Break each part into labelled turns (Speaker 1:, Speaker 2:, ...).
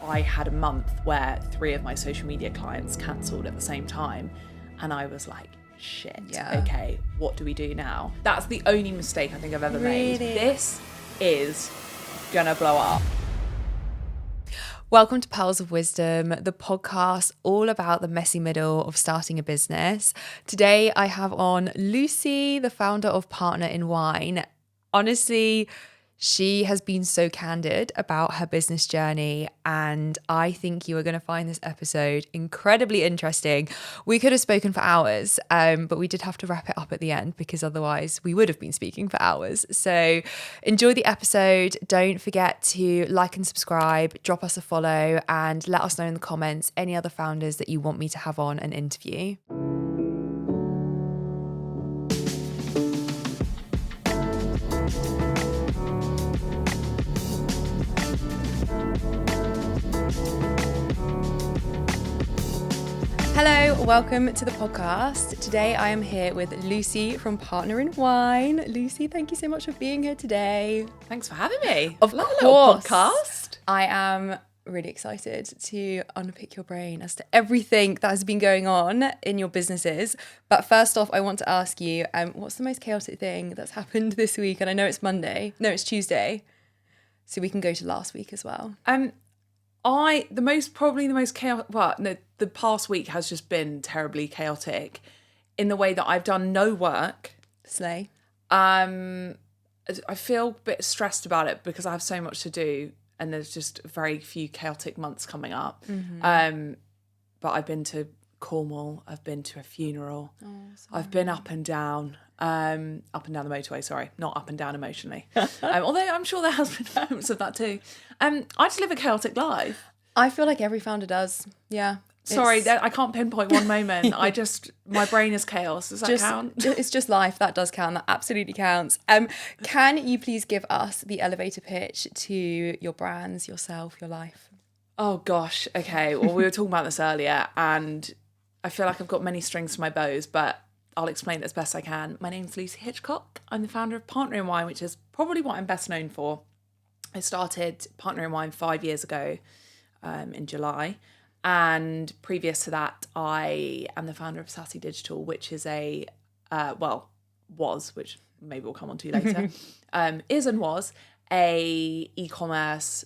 Speaker 1: I had a month where 3 of my social media clients cancelled at the same time. And I was like, shit, okay, what do we do now? That's the only mistake I think I've ever made. This is gonna blow up.
Speaker 2: Welcome to Pearls of Wisdom, the podcast all about the messy middle of starting a business. Today I have on Lucy, the founder of Partner in Wine. Honestly, she has been so candid about her business journey, and I think you are going to find this episode incredibly interesting. We could have spoken for hours, but we did have to wrap it up at the end because otherwise we would have been speaking for hours. So enjoy the episode. Don't forget to like and subscribe, drop us a follow, and let us know in the comments any other founders that you want me to have on an interview. Hello, welcome to the podcast. Today I am here with Lucy from Partner in Wine. Lucy, thank you so much for being here today.
Speaker 1: Thanks for having me.
Speaker 2: Of
Speaker 1: Love
Speaker 2: course.
Speaker 1: a little podcast.
Speaker 2: I am really excited to unpick your brain as to everything that has been going on in your businesses. But first off, I want to ask you, what's the most chaotic thing that's happened this week? And I know it's Monday. No, it's Tuesday. So we can go to last week as well.
Speaker 1: The past week has just been terribly chaotic in the way that I've done no work.
Speaker 2: Slay.
Speaker 1: I feel a bit stressed about it because I have so much to do and there's just very few chaotic months coming up.
Speaker 2: Mm-hmm.
Speaker 1: But I've been to Cornwall, I've been to a funeral, I've been up and down the motorway, sorry, not up and down emotionally. Although I'm sure there has been moments of that too. I just live a chaotic life.
Speaker 2: I feel like every founder does. Yeah.
Speaker 1: Sorry, I can't pinpoint one moment. My brain is chaos. Does that count?
Speaker 2: It's just life. That does count. That absolutely counts. Can you please give us the elevator pitch to your brands, yourself, your life?
Speaker 1: Oh gosh. Okay. Well, we were talking about this earlier and I feel like I've got many strings to my bows, but I'll explain it as best I can. My name's Lucy Hitchcock. I'm the founder of Partner in Wine, which is probably what I'm best known for. I started Partner in Wine 5 years ago in July. And previous to that, I am the founder of Sassy Digital, which is which maybe we'll come on to later, is and was a e-commerce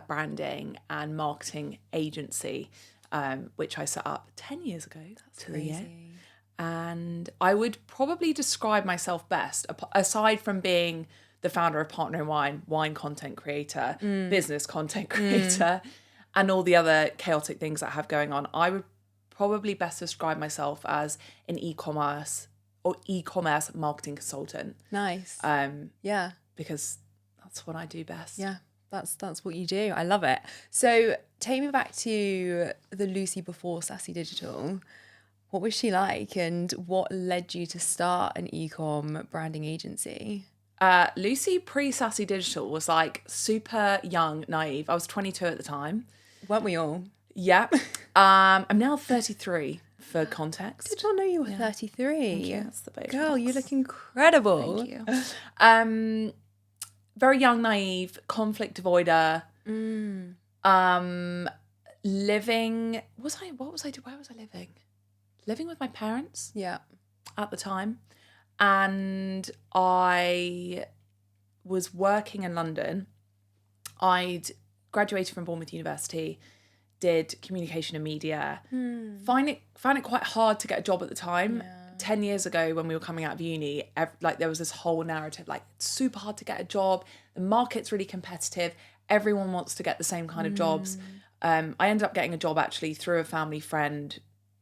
Speaker 1: branding and marketing agency, which I set up 10 years ago.
Speaker 2: That's crazy.
Speaker 1: And I would probably describe myself best, aside from being the founder of Partner in Wine, wine content creator, business content creator, and all the other chaotic things that I have going on. I would probably best describe myself as an e-commerce marketing consultant.
Speaker 2: Nice. Yeah.
Speaker 1: Because that's what I do best.
Speaker 2: Yeah. That's what you do. I love it. So take me back to the Lucy before Sassy Digital. What was she like and what led you to start an e-com branding agency?
Speaker 1: Lucy pre-Sassy Digital was like super young, naive. I was 22 at the time.
Speaker 2: Weren't we all?
Speaker 1: Yeah. I'm now 33 for context.
Speaker 2: Did not know you were 33.
Speaker 1: Thank you. That's the Botox.
Speaker 2: Girl, you look incredible.
Speaker 1: Thank you. Very young, naive, conflict avoider. Living. Where was I living? Living with my parents.
Speaker 2: Yeah.
Speaker 1: At the time. And I was working in London. I'd graduated from Bournemouth University, did communication and media. Found it quite hard to get a job at the time. 10 years ago when we were coming out of uni, there was this whole narrative, like it's super hard to get a job. The market's really competitive. Everyone wants to get the same kind of jobs. I ended up getting a job actually through a family friend,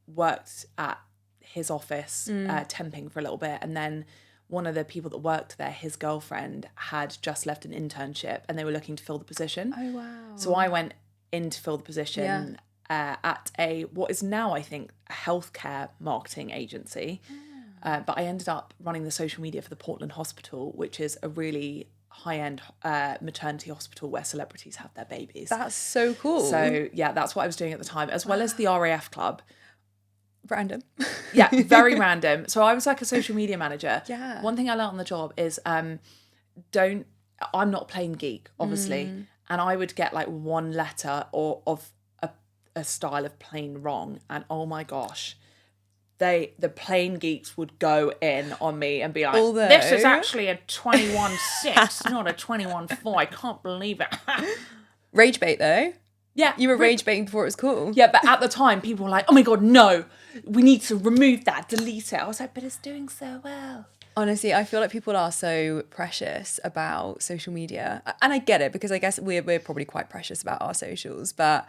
Speaker 1: worked at his office, temping for a little bit. And then one of the people that worked there, his girlfriend, had just left an internship and they were looking to fill the position.
Speaker 2: Oh, wow.
Speaker 1: So I went in to fill the position at what is now, I think, a healthcare marketing agency. But I ended up running the social media for the Portland Hospital, which is a really high-end maternity hospital where celebrities have their babies.
Speaker 2: That's so cool.
Speaker 1: So, yeah, that's what I was doing at the time, as well as the RAF Club.
Speaker 2: Random.
Speaker 1: Yeah, very random. So I was like a social media manager.
Speaker 2: Yeah.
Speaker 1: One thing I learned on the job is I'm not a plain geek, obviously. and I would get like one letter or of a style of plane wrong, and oh my gosh, the plane geeks would go in on me and be like, this is actually a 21.6, not a 21.4. I can't believe it.
Speaker 2: Rage bait though.
Speaker 1: Yeah.
Speaker 2: You were rage baiting before it was cool.
Speaker 1: Yeah, but at the time, people were like, oh my God, no, we need to remove that, delete it. I was like, but it's doing so well.
Speaker 2: Honestly, I feel like people are so precious about social media. And I get it, because I guess we're probably quite precious about our socials. But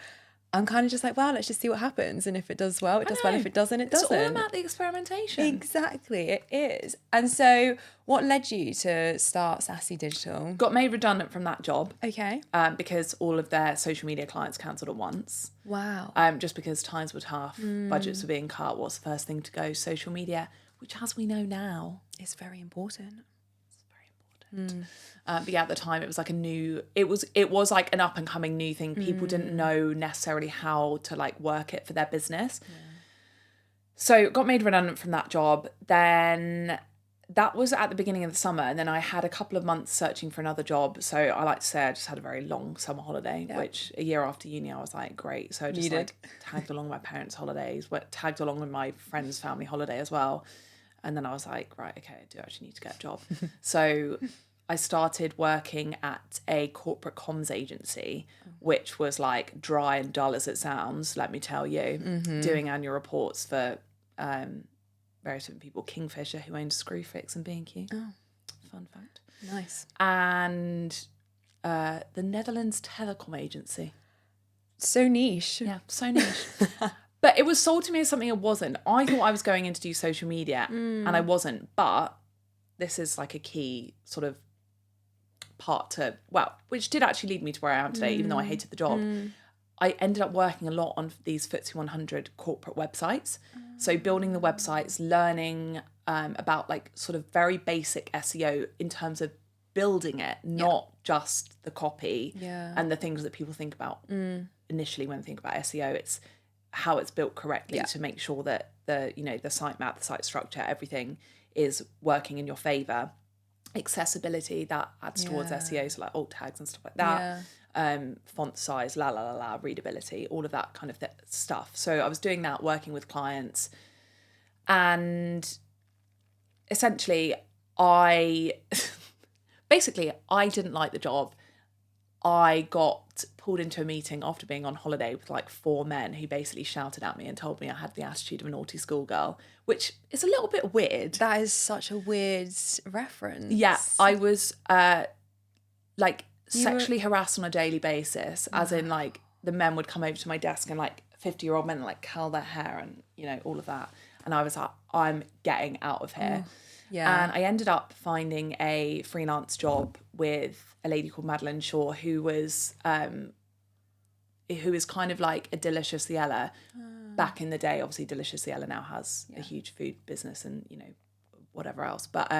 Speaker 2: I'm kind of just like, well, let's just see what happens. And if it does well, it does well. If it doesn't, it doesn't.
Speaker 1: It's all about the experimentation.
Speaker 2: Exactly, it is. And so what led you to start Sassy Digital?
Speaker 1: Got made redundant from that job.
Speaker 2: Okay.
Speaker 1: Because all of their social media clients cancelled at once.
Speaker 2: Wow.
Speaker 1: Just because times were tough, budgets were being cut. What's the first thing to go? Social media, which, as we know now,
Speaker 2: is very important.
Speaker 1: It's very important. But yeah, at the time, it was like it was like an up and coming new thing. People didn't know necessarily how to like work it for their business. Yeah. So got made redundant from that job. Then that was at the beginning of the summer. And then I had a couple of months searching for another job. So I like to say I just had a very long summer holiday, which a year after uni, I was like, great. So I just tagged along my parents' holidays, tagged along with my friend's family holiday as well. And then I was like, right, okay, I do actually need to get a job. So I started working at a corporate comms agency, which was like dry and dull as it sounds, let me tell you, doing annual reports for various different people. Kingfisher, who owned Screwfix and B&Q. Oh. Fun fact.
Speaker 2: Nice.
Speaker 1: And the Netherlands Telecom Agency.
Speaker 2: So niche.
Speaker 1: Yeah, so niche. But it was sold to me as something it wasn't. I thought I was going in to do social media, and I wasn't. But this is like a key sort of part to, which did actually lead me to where I am today, even though I hated the job. I ended up working a lot on these FTSE 100 corporate websites. So building the websites, learning about like sort of very basic SEO in terms of building it, not just the copy and the things that people think about initially when they think about SEO. It's how it's built correctly to make sure that the site map, the site structure, everything is working in your favor. Accessibility, that adds towards SEO, so like alt tags and stuff like that. Font size, readability, all of that kind of stuff. So I was doing that, working with clients, and essentially I didn't like the job. I got pulled into a meeting after being on holiday with like 4 men who basically shouted at me and told me I had the attitude of a naughty schoolgirl, which is a little bit weird.
Speaker 2: That is such a weird reference.
Speaker 1: Yeah, I was sexually harassed on a daily basis, as in like the men would come over to my desk and like 50-year-old men like curl their hair and all of that, and I was like, I'm getting out of here. And I ended up finding a freelance job with a lady called Madeline Shaw, who is kind of like a Delicious Yella back in the day. Obviously Delicious Yella now has a huge food business and whatever else, but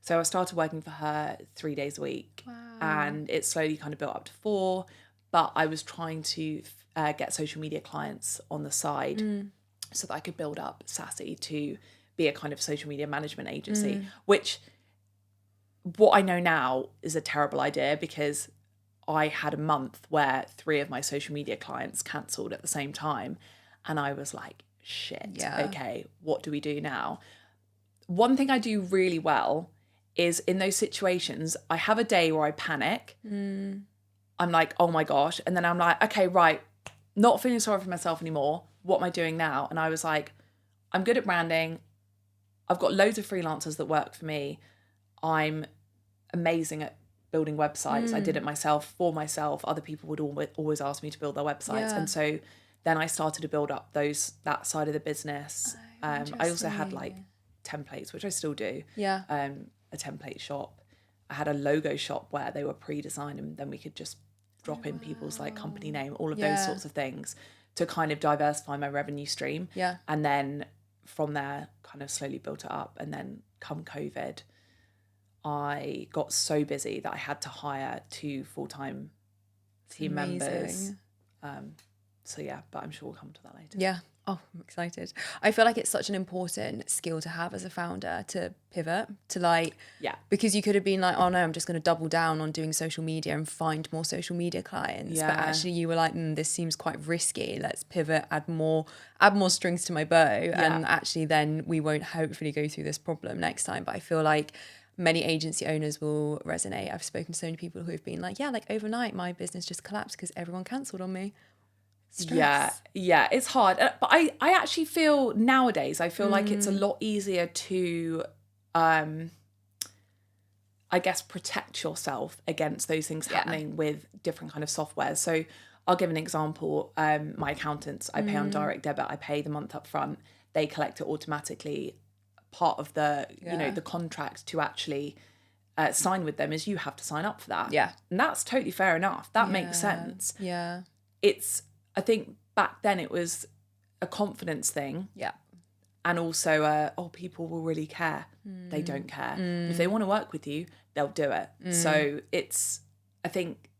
Speaker 1: so I started working for her 3 days a week. And it slowly kind of built up to 4, but I was trying to get social media clients on the side so that I could build up Sassy to be a kind of social media management agency, which what I know now is a terrible idea, because I had a month where 3 of my social media clients cancelled at the same time. And I was like, shit, okay, what do we do now? One thing I do really well is in those situations, I have a day where I panic. I'm like, oh my gosh. And then I'm like, okay, right, not feeling sorry for myself anymore. What am I doing now? And I was like, I'm good at branding. I've got loads of freelancers that work for me. I'm amazing at building websites. I did it myself, for myself. Other people would always ask me to build their websites. And so then I started to build up that side of the business. I also had like templates, which I still do. A template shop. I had a logo shop where they were pre-designed, and then we could just drop in people's like company name, all of those sorts of things to kind of diversify my revenue stream. And then from there kind of slowly built it up. And then come COVID, I got so busy that I had to hire 2 full-time team members. So yeah, but I'm sure we'll come to that later.
Speaker 2: Yeah. Oh, I'm excited. I feel like it's such an important skill to have as a founder, to pivot, to like,
Speaker 1: Yeah.
Speaker 2: because you could have been like, oh no, I'm just going to double down on doing social media and find more social media clients.
Speaker 1: Yeah.
Speaker 2: But actually you were like, this seems quite risky. Let's pivot, add more strings to my bow. And actually then we won't hopefully go through this problem next time. But I feel like many agency owners will resonate. I've spoken to so many people who have been like, yeah, like overnight my business just collapsed because everyone cancelled on me. Stress.
Speaker 1: Yeah, it's hard. But I actually feel nowadays, I feel like it's a lot easier to, I guess, protect yourself against those things happening with different kind of software. So I'll give an example. My accountants, I pay on direct debit. I pay the month up front. They collect it automatically. Part of the, the contract to actually sign with them is you have to sign up for that.
Speaker 2: Yeah.
Speaker 1: And that's totally fair enough. That makes sense.
Speaker 2: Yeah.
Speaker 1: I think back then it was a confidence thing.
Speaker 2: Yeah.
Speaker 1: And also, people will really care. They don't care. If they want to work with you, they'll do it. So I think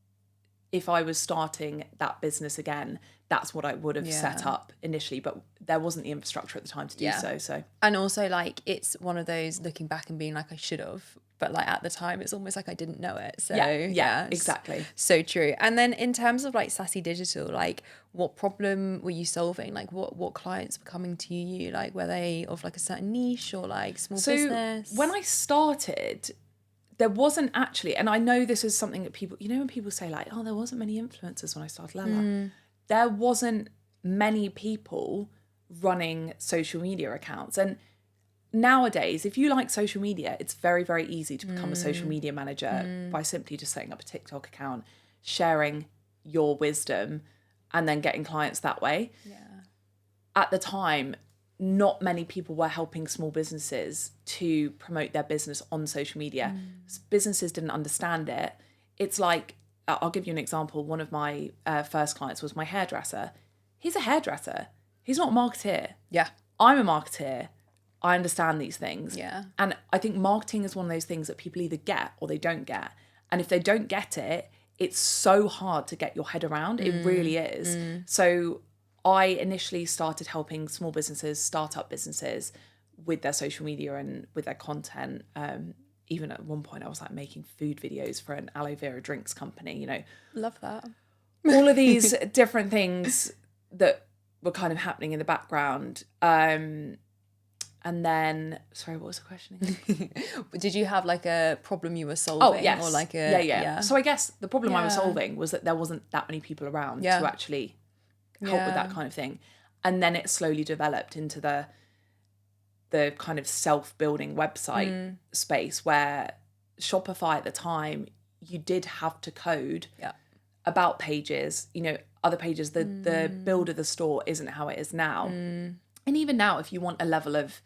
Speaker 1: if I was starting that business again, that's what I would have set up initially. But there wasn't the infrastructure at the time to do so. So.
Speaker 2: And also, like, it's one of those looking back and being like, I should have. But like at the time, it's almost like I didn't know it. So
Speaker 1: yeah, exactly.
Speaker 2: So true. And then in terms of like Sassy Digital, like what problem were you solving? Like what clients were coming to you? Like were they of like a certain niche or like small business?
Speaker 1: When I started, there wasn't actually, and I know this is something that people, when people say like, oh, there wasn't many influencers when I started, there wasn't many people running social media accounts. And nowadays, if you like social media, it's very, very easy to become a social media manager by simply just setting up a TikTok account, sharing your wisdom, and then getting clients that way.
Speaker 2: Yeah.
Speaker 1: At the time, not many people were helping small businesses to promote their business on social media. Businesses didn't understand it. It's like, I'll give you an example. One of my first clients was my hairdresser. He's a hairdresser. He's not a marketeer.
Speaker 2: Yeah.
Speaker 1: I'm a marketeer. I understand these things.
Speaker 2: Yeah.
Speaker 1: And I think marketing is one of those things that people either get or they don't get. And if they don't get it, it's so hard to get your head around. It really is. So I initially started helping small businesses, startup businesses with their social media and with their content. Even at one point I was like making food videos for an aloe vera drinks company,
Speaker 2: Love that.
Speaker 1: all of these different things that were kind of happening in the background. And then, sorry, what was the question again?
Speaker 2: Did you have like a problem you were solving?
Speaker 1: Oh, yes.
Speaker 2: Or like
Speaker 1: Yeah. So I guess the problem I was solving was that there wasn't that many people around to actually help with that kind of thing. And then it slowly developed into the kind of self-building website space where Shopify at the time, you did have to code about pages, other pages, the build of the store isn't how it is now. And even now, if you want a level of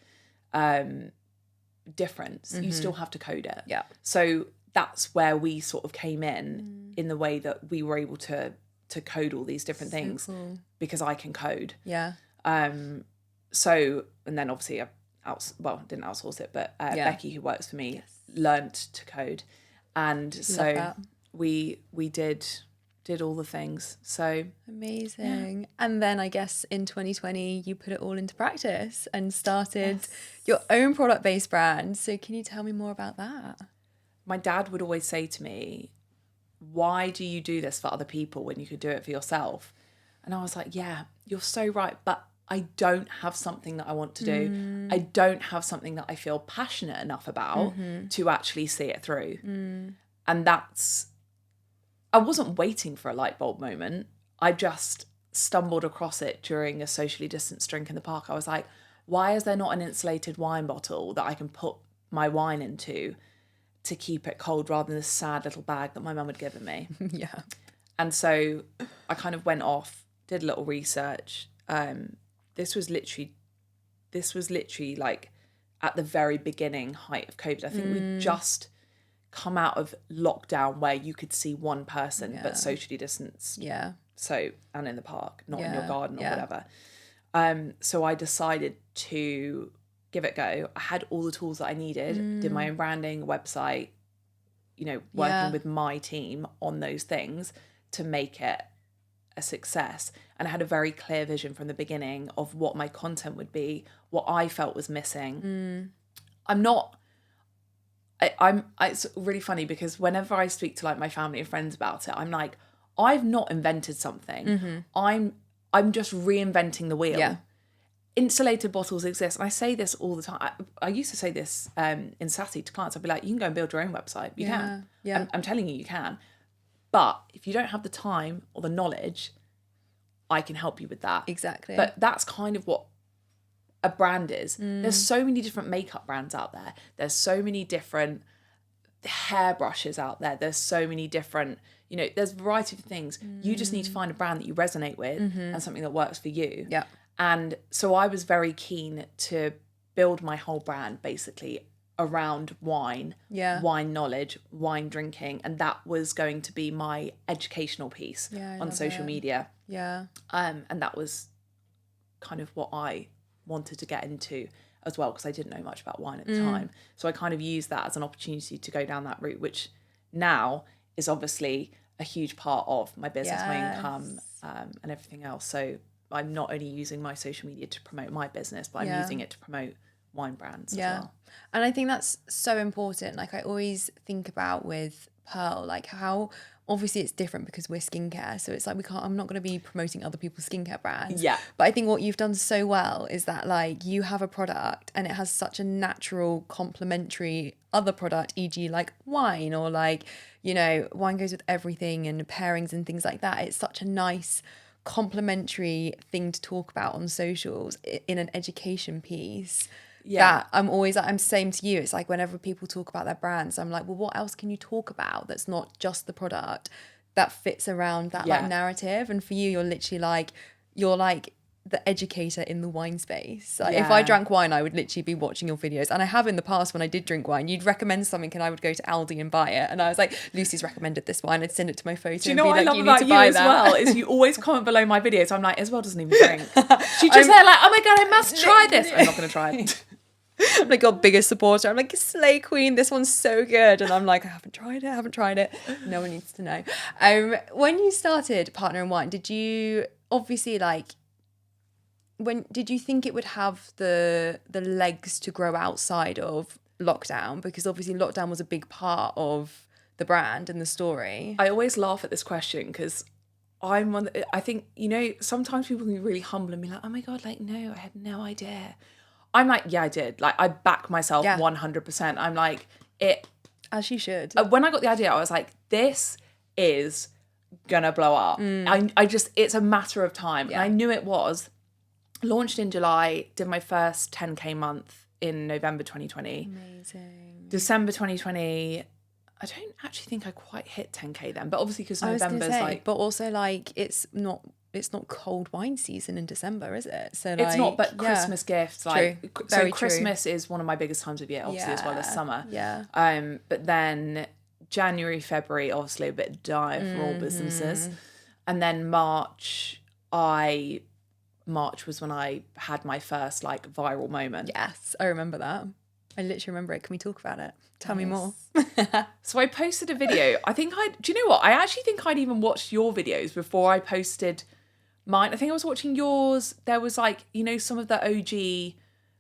Speaker 1: difference, you still have to code it.
Speaker 2: Yeah.
Speaker 1: So that's where we sort of came in the way that we were able to code all these different things because I can code.
Speaker 2: Yeah.
Speaker 1: So, and then obviously I didn't outsource it, but Becky, who works for me, learnt to code. And so we did all the things. So
Speaker 2: amazing. And then I guess in 2020 you put it all into practice and started your own product-based brand. So can you tell me more about that?
Speaker 1: My dad would always say to me, why do you do this for other people when you could do it for yourself? And I was like, yeah, you're so right, but I don't have something that I want to do. I don't have something that I feel passionate enough about to actually see it through. And I wasn't waiting for a light bulb moment. I just stumbled across it during a socially distanced drink in the park. I was like, why is there not an insulated wine bottle that I can put my wine into to keep it cold rather than this sad little bag that my mum had given me?
Speaker 2: Yeah.
Speaker 1: And so I kind of went off, did a little research. This was literally like at the very beginning height of COVID. I think we just come out of lockdown where you could see one person but socially distanced.
Speaker 2: Yeah.
Speaker 1: So, and in the park, not in your garden or whatever. So I decided to give it a go. I had all the tools that I needed, did my own branding, website, working with my team on those things to make it a success, and I had a very clear vision from the beginning of what my content would be, what I felt was missing. It's really funny because whenever I speak to like my family and friends about it, I'm like, I've not invented something. I'm just reinventing the wheel.
Speaker 2: Yeah.
Speaker 1: Insulated bottles exist. And I say this all the time. I used to say this in Sassy to clients. I'd be like, you can go and build your own website. You can.
Speaker 2: Yeah.
Speaker 1: I'm telling you, you can. But if you don't have the time or the knowledge, I can help you with that.
Speaker 2: Exactly.
Speaker 1: But that's kind of what a brand is. There's so many different makeup brands out there. There's so many different hairbrushes out there. There's so many different, there's a variety of things. You just need to find a brand that you resonate with and something that works for you.
Speaker 2: Yeah.
Speaker 1: And so I was very keen to build my whole brand basically around wine, wine knowledge, wine drinking. And that was going to be my educational piece on social media.
Speaker 2: Yeah.
Speaker 1: And that was kind of what I wanted to get into as well, because I didn't know much about wine at the time. So I kind of used that as an opportunity to go down that route, which now is obviously a huge part of my business, my income, and everything else. So I'm not only using my social media to promote my business, but I'm using it to promote wine brands as well.
Speaker 2: And I think that's so important. Like, I always think about with Pearl, like how obviously it's different because we're skincare. So it's like I'm not going to be promoting other people's skincare brands.
Speaker 1: Yeah.
Speaker 2: But I think what you've done so well is that like you have a product and it has such a natural complementary other product, e.g. like wine, or like, wine goes with everything and pairings and things like that. It's such a nice complementary thing to talk about on socials in an education piece. That I'm always like, I'm same to you. It's like whenever people talk about their brands, I'm like, well, what else can you talk about that's not just the product that fits around that like narrative? And for you, you're like the educator in the wine space. Like if I drank wine, I would literally be watching your videos. And I have in the past when I did drink wine, you'd recommend something and I would go to Aldi and buy it. And I was like, Lucy's recommended this wine. I'd send it to my photo.
Speaker 1: Do you know what I love about you as well? Is you always comment below my videos. I'm like, Isabel doesn't even drink. She just said like, oh my God, I must try this. I'm not going to try it.
Speaker 2: I'm like your biggest supporter. I'm like, Slay Queen, this one's so good. And I'm like, I haven't tried it. No one needs to know. When you started Partner in Wine, did you obviously did you think it would have the legs to grow outside of lockdown? Because obviously lockdown was a big part of the brand and the story.
Speaker 1: I always laugh at this question because I think, sometimes people can be really humble and be like, oh my God, like, no, I had no idea. I'm like, yeah, I did. Like, I back myself 100%. I'm like, it.
Speaker 2: As you should.
Speaker 1: When I got the idea, I was like, this is gonna blow up. It's a matter of time. And I knew it was. Launched in July, did my first 10K month in November 2020.
Speaker 2: Amazing.
Speaker 1: December 2020, I don't actually think I quite hit 10K then, but obviously because November's like...
Speaker 2: But also like, it's not cold wine season in December, is it? So like,
Speaker 1: it's not, but Christmas gifts, like
Speaker 2: true.
Speaker 1: So
Speaker 2: Very
Speaker 1: Christmas is one of my biggest times of year, obviously, as well as summer.
Speaker 2: Yeah.
Speaker 1: But then January, February, obviously a bit dire for all businesses. And then March was when I had my first like viral moment.
Speaker 2: Yes, I remember that. I literally remember it. Can we talk about it? Tell me more.
Speaker 1: So I posted a video. Do you know what? I actually think I'd even watched your videos before I posted mine. I think I was watching yours. There was like, some of the OG,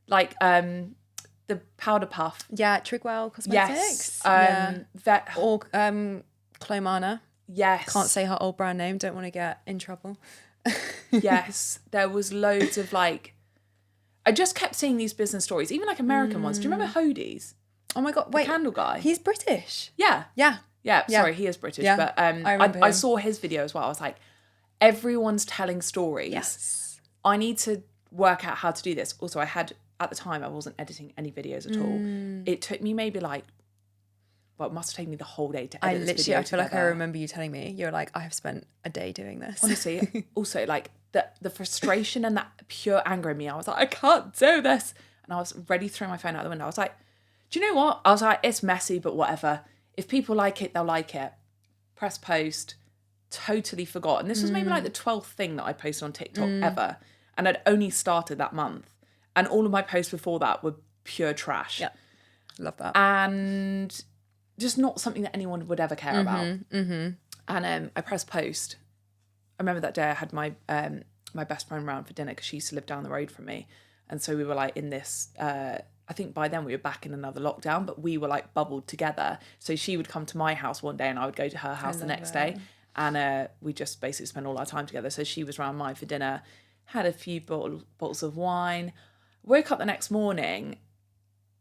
Speaker 1: like the powder puff.
Speaker 2: Yeah, Trigwell Cosmetics.
Speaker 1: Yes.
Speaker 2: Or Clomana.
Speaker 1: Yes.
Speaker 2: Can't say her old brand name. Don't want to get in trouble.
Speaker 1: Yes. There was loads of like, I just kept seeing these business stories, even like American ones. Do you remember Hody's?
Speaker 2: Oh my God, wait.
Speaker 1: The candle guy.
Speaker 2: He's British.
Speaker 1: Yeah.
Speaker 2: Yeah.
Speaker 1: Yeah, sorry, he is British.
Speaker 2: Yeah,
Speaker 1: but I saw his video as well. I was like, everyone's telling stories.
Speaker 2: Yes.
Speaker 1: I need to work out how to do this. Also, at the time, I wasn't editing any videos at all. It took me maybe like, it must have taken me the whole day to edit this video
Speaker 2: I feel like I remember you telling me, you're like, I have spent a day doing this.
Speaker 1: Honestly, also like the frustration and that pure anger in me, I was like, I can't do this. And I was ready to throw my phone out the window. I was like, do you know what? I was like, it's messy, but whatever. If people like it, they'll like it. Press post, totally forgot. And this was maybe like the 12th thing that I posted on TikTok ever. And I'd only started that month. And all of my posts before that were pure trash.
Speaker 2: Yeah, love that.
Speaker 1: And just not something that anyone would ever care about. And I pressed post. remember that day I had my my best friend round for dinner because she used to live down the road from me. And so we were like in this, I think by then we were back in another lockdown, but we were like bubbled together. So she would come to my house one day and I would go to her house the next day. And we just basically spent all our time together. So she was round mine for dinner, had a few bottles of wine, woke up the next morning,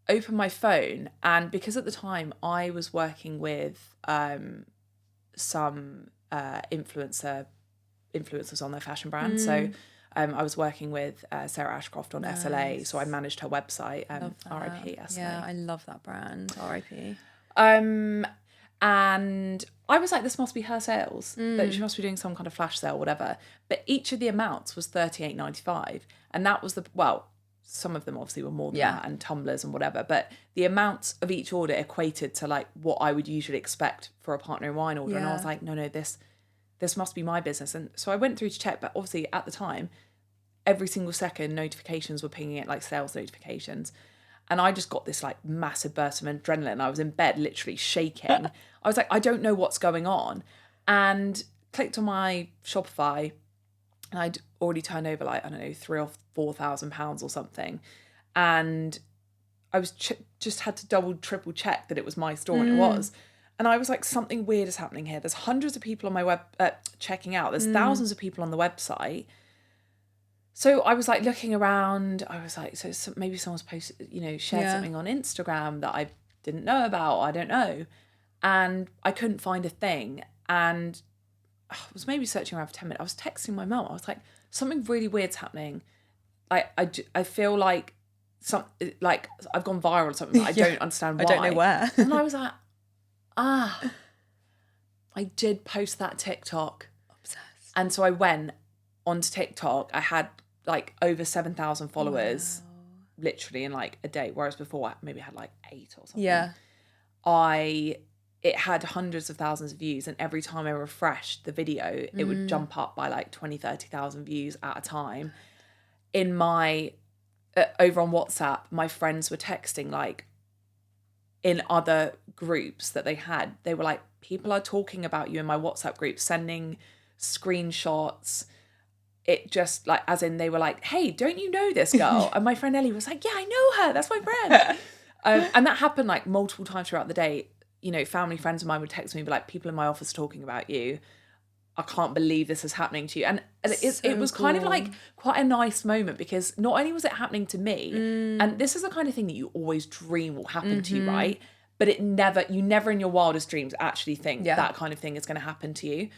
Speaker 1: opened my phone. And because at the time I was working with some influencers on their fashion brand. So I was working with Sarah Ashcroft on SLA, so I managed her website. RIP SLA.
Speaker 2: Yeah, I love that brand. RIP.
Speaker 1: And I was like, this must be her sales. That she must be doing some kind of flash sale, whatever. But each of the amounts was $38.95, and that was some of them obviously were more than that, and tumblers and whatever. But the amounts of each order equated to like what I would usually expect for a partner in wine order, and I was like, no, this must be my business. And so I went through to check, but obviously at the time, every single second notifications were pinging it, like sales notifications. And I just got this like massive burst of adrenaline. I was in bed literally shaking. I was like, I don't know what's going on. And clicked on my Shopify, and I'd already turned over like, I don't know, £3,000 or £4,000 or something. And I was just had to double, triple check that it was my store, and it was. And I was like, something weird is happening here. There's hundreds of people on my web checking out. There's thousands of people on the website. So I was like looking around. I was like, so maybe someone's posted, shared something on Instagram that I didn't know about. I don't know. And I couldn't find a thing. And I was maybe searching around for 10 minutes. I was texting my mum. I was like, something really weird's happening. I feel like I've gone viral or something. But I don't understand why.
Speaker 2: I don't know where.
Speaker 1: And I was like, I did post that TikTok.
Speaker 2: Obsessed.
Speaker 1: And so I went onto TikTok. I had like over 7,000 followers literally in like a day, whereas before I maybe had like 8 or something.
Speaker 2: Yeah.
Speaker 1: It had hundreds of thousands of views, and every time I refreshed the video, it would jump up by like 20, 30,000 views at a time. In my over on WhatsApp, my friends were texting like, in other groups that they were like, people are talking about you in my WhatsApp group, sending screenshots. It just like, as in they were like, hey, don't you know this girl? And my friend Ellie was like, yeah, I know her. That's my friend. And that happened like multiple times throughout the day. Family friends of mine would text me, be like, people in my office talking about you. I can't believe this is happening to you. And it was kind of like quite a nice moment, because not only was it happening to me, and this is the kind of thing that you always dream will happen to you, right? But you never in your wildest dreams actually think that kind of thing is going to happen to you.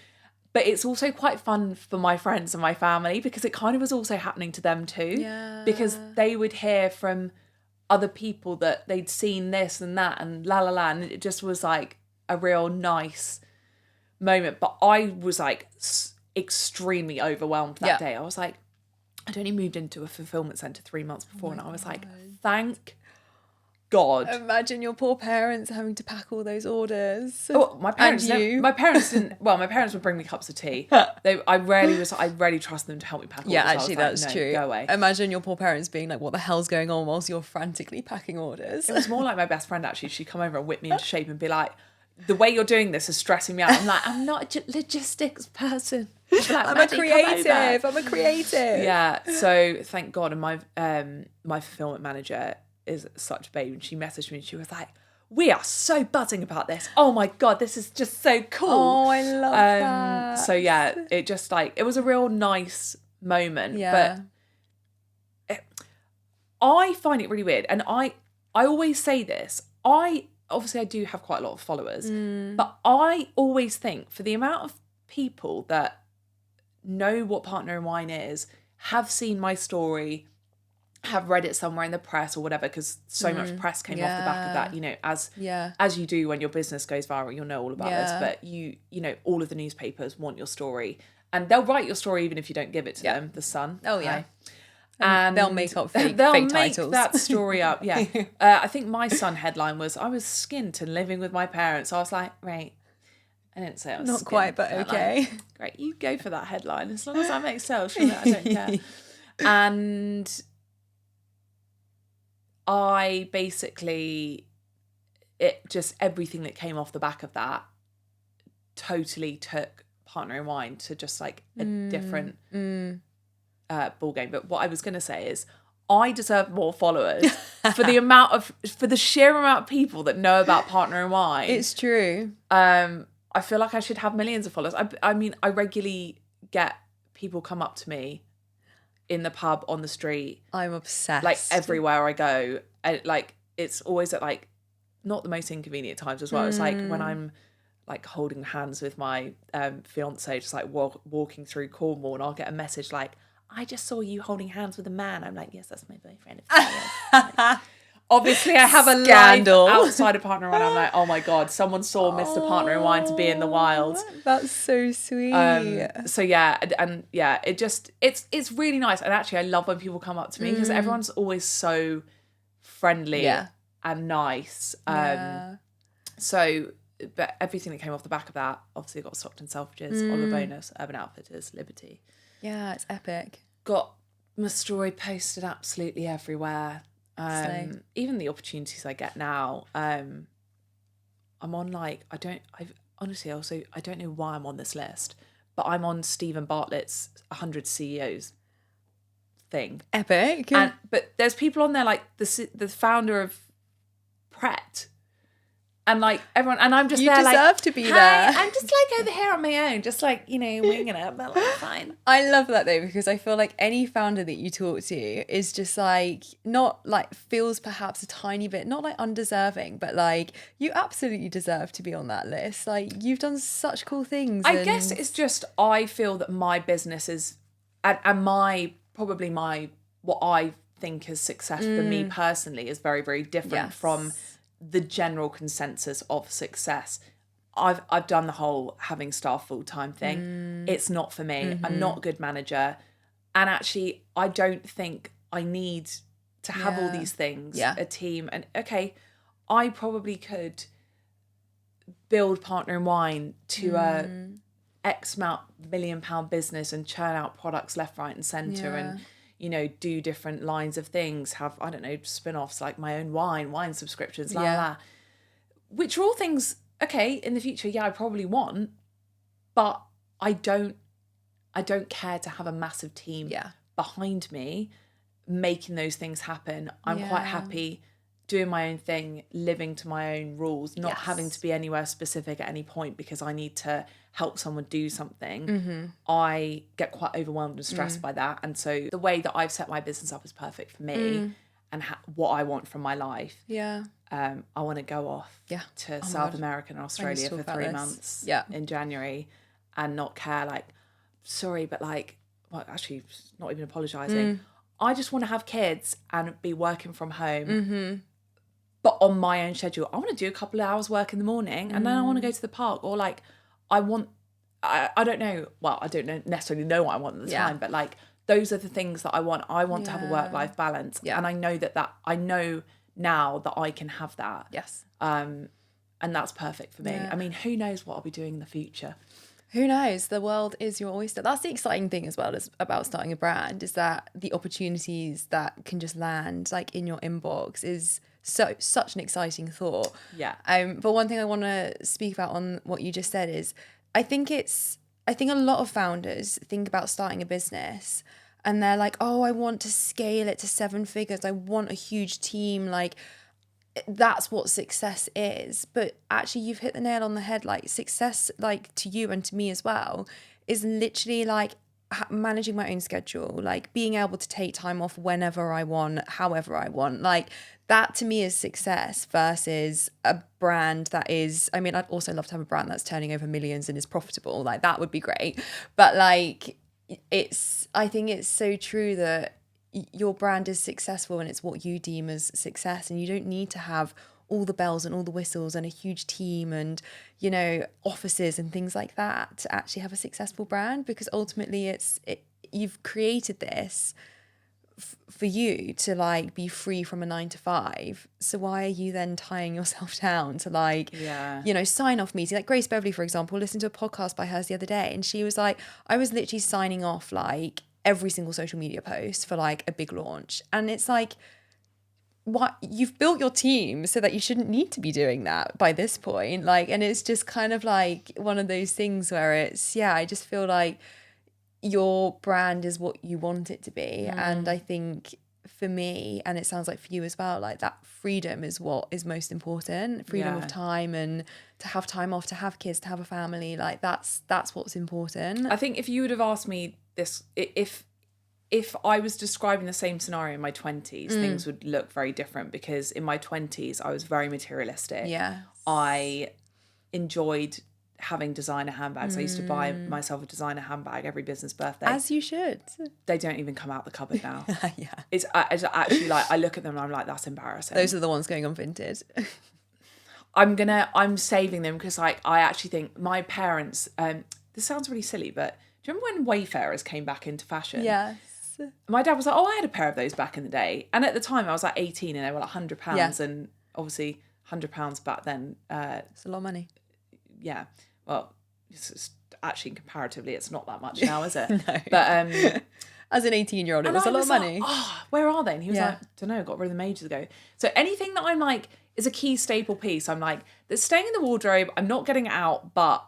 Speaker 1: But it's also quite fun for my friends and my family, because it kind of was also happening to them too. Yeah. Because they would hear from other people that they'd seen this and that and la la la. And it just was like a real nice moment. But I was like extremely overwhelmed that day. I was like, I'd only moved into a fulfillment centre 3 months before, and I was like, thank God.
Speaker 2: Imagine your poor parents having to pack all those orders.
Speaker 1: Oh, my parents didn't. Well, my parents would bring me cups of tea. I rarely trust them to help me pack orders.
Speaker 2: Yeah, actually, that's
Speaker 1: no,
Speaker 2: true.
Speaker 1: Go away.
Speaker 2: Imagine your poor parents being like, what the hell's going on, whilst you're frantically packing orders.
Speaker 1: It was more like my best friend, actually. She'd come over and whip me into shape and be like, the way you're doing this is stressing me out. I'm like, I'm not a logistics person. Like,
Speaker 2: I'm a creative.
Speaker 1: Yeah. So thank God. And my fulfillment manager is such a babe, and she messaged me and she was like, we are so buzzing about this. Oh my God, this is just so cool.
Speaker 2: Oh, I love that.
Speaker 1: So yeah, it just like, it was a real nice moment.
Speaker 2: Yeah.
Speaker 1: But I find it really weird. And I always say this. Obviously I do have quite a lot of followers, but I always think, for the amount of people that know what Partner in Wine is, have seen my story, have read it somewhere in the press or whatever, because so much press came off the back of that, as you do when your business goes viral. You'll know all about this, but you know, all of the newspapers want your story, and they'll write your story even if you don't give it to them. The Sun.
Speaker 2: Oh yeah. And they'll make up fake titles. Make
Speaker 1: that story up, yeah. I think my Sun headline was, I was skint and living with my parents. I was like, right. I didn't say I was
Speaker 2: not
Speaker 1: skint,
Speaker 2: quite, but okay.
Speaker 1: Like, great, you go for that headline. As long as I make sales from it, I don't care. And I basically, everything that came off the back of that totally took Partner in Wine to just like a different ball game. But what I was going to say is I deserve more followers for the sheer amount of people that know about Partner in Wine.
Speaker 2: It's true.
Speaker 1: I feel like I should have millions of followers. I mean, I regularly get people come up to me in the pub, on the street.
Speaker 2: I'm obsessed.
Speaker 1: Like everywhere I go. And like it's always at like not the most inconvenient times as well. It's like when I'm like holding hands with my fiance, just like walking through Cornwall, and I'll get a message like, I just saw you holding hands with a man. I'm like, yes, that's my boyfriend. Like, obviously, I have a
Speaker 2: Scandal.
Speaker 1: life outside of Partner in Wine. I'm like, oh my God, someone saw Mr. Partner in Wine to be in the wild.
Speaker 2: That's so sweet.
Speaker 1: So yeah, and yeah, it's really nice. And actually, I love when people come up to me because everyone's always so friendly and nice. So, but everything that came off the back of that, obviously got Stockton Selfridges, Oliver Bonus, Urban Outfitters, Liberty.
Speaker 2: Yeah, it's epic.
Speaker 1: Got my story posted absolutely everywhere. Even the opportunities I get now, I'm on like, I don't know why I'm on this list, but I'm on Stephen Bartlett's 100 CEOs thing.
Speaker 2: Epic.
Speaker 1: But there's people on there like the founder of Pret. And like everyone, and I'm just
Speaker 2: you
Speaker 1: there like,
Speaker 2: deserve to be
Speaker 1: hey,
Speaker 2: there.
Speaker 1: I'm just like over here on my own, just like, you know, winging it, but like fine.
Speaker 2: I love that though, because I feel like any founder that you talk to is just like, not like feels perhaps a tiny bit, not like undeserving, but like you absolutely deserve to be on that list. Like you've done such cool things.
Speaker 1: I guess it's just, I feel that my business is, and what I think is success for me personally is very, very different from the general consensus of success. I've done the whole having staff full-time thing. It's not for me. I'm not a good manager. And actually, I don't think I need to have all these things, a team. And okay, I probably could build Partner in Wine to a X amount £1 million business and churn out products left, right and centre and, you know, do different lines of things, have, I don't know, spin-offs like my own wine subscriptions, which are all things, okay, in the future, I probably want, but I don't care to have a massive team behind me making those things happen. I'm quite happy doing my own thing, living to my own rules, not having to be anywhere specific at any point because I need to help someone do something. I get quite overwhelmed and stressed by that. And so the way that I've set my business up is perfect for me and what I want from my life. I want to go off to South America and Australia for 3 months in January and not care, like, sorry, but like, well, actually, not even apologising. I just want to have kids and be working from home. But on my own schedule. I want to do a couple of hours work in the morning and then I want to go to the park, or like I don't know, well, I don't necessarily know what I want at the time, but like those are the things that I want. I want to have a work-life balance. And I know I know now that I can have that. And that's perfect for me. I mean, who knows what I'll be doing in the future?
Speaker 2: Who knows? The world is your oyster. That's the exciting thing as well as about starting a brand, is that the opportunities that can just land like in your inbox is such an exciting thought. But one thing I want to speak about on what you just said is I think a lot of founders think about starting a business and they're like, oh, I want to scale it to 7 figures. I want a huge team. Like, that's what success is. But actually, you've hit the nail on the head. Like, success, like to you and to me as well, is literally like managing my own schedule, like being able to take time off whenever I want, however I want. Like, that to me is success versus a brand that is, I mean, I'd also love to have a brand that's turning over millions and is profitable. Like, that would be great. But like, I think it's so true that your brand is successful and it's what you deem as success, and you don't need to have all the bells and all the whistles and a huge team and, you know, offices and things like that to actually have a successful brand, because ultimately you've created this for you to like be free from a 9 to 5. So why are you then tying yourself down to like, you know, sign off meeting? Like Grace Beverly, for example, listened to a podcast by hers the other day, and she was like, I was literally signing off like every single social media post for like a big launch. And it's like, what you've built your team so that you shouldn't need to be doing that by this point. Like, and it's just kind of like one of those things where it's, yeah, I just feel like your brand is what you want it to be. And I think for me, and it sounds like for you as well, like that freedom is what is most important. Freedom of time, and to have time off, to have kids, to have a family, like that's what's important.
Speaker 1: I think if you would have asked me this, if I was describing the same scenario in my 20s, things would look very different, because in my 20s I was very materialistic.
Speaker 2: Yeah.
Speaker 1: I enjoyed having designer handbags. I used to buy myself a designer handbag every business birthday.
Speaker 2: As you should.
Speaker 1: They don't even come out the cupboard now.
Speaker 2: Yeah.
Speaker 1: It's actually like, I look at them and I'm like, that's embarrassing.
Speaker 2: Those are the ones going on Vinted.
Speaker 1: I'm saving them because I actually think my parents, this sounds really silly, but do you remember when Wayfarers came back into fashion?
Speaker 2: Yes.
Speaker 1: My dad was like, oh, I had a pair of those back in the day. And at the time I was like 18 and they were like £100.
Speaker 2: Yeah.
Speaker 1: And obviously £100 back then.
Speaker 2: It's a lot of money.
Speaker 1: Yeah. Well, it's actually comparatively, it's not that much now, is it?
Speaker 2: No.
Speaker 1: But
Speaker 2: as an 18-year-old, it was a lot of money.
Speaker 1: Like, oh, where are they? And he was like, don't know, got rid of them ages ago. So anything that I'm like is a key staple piece, I'm like, that's staying in the wardrobe, I'm not getting it out, but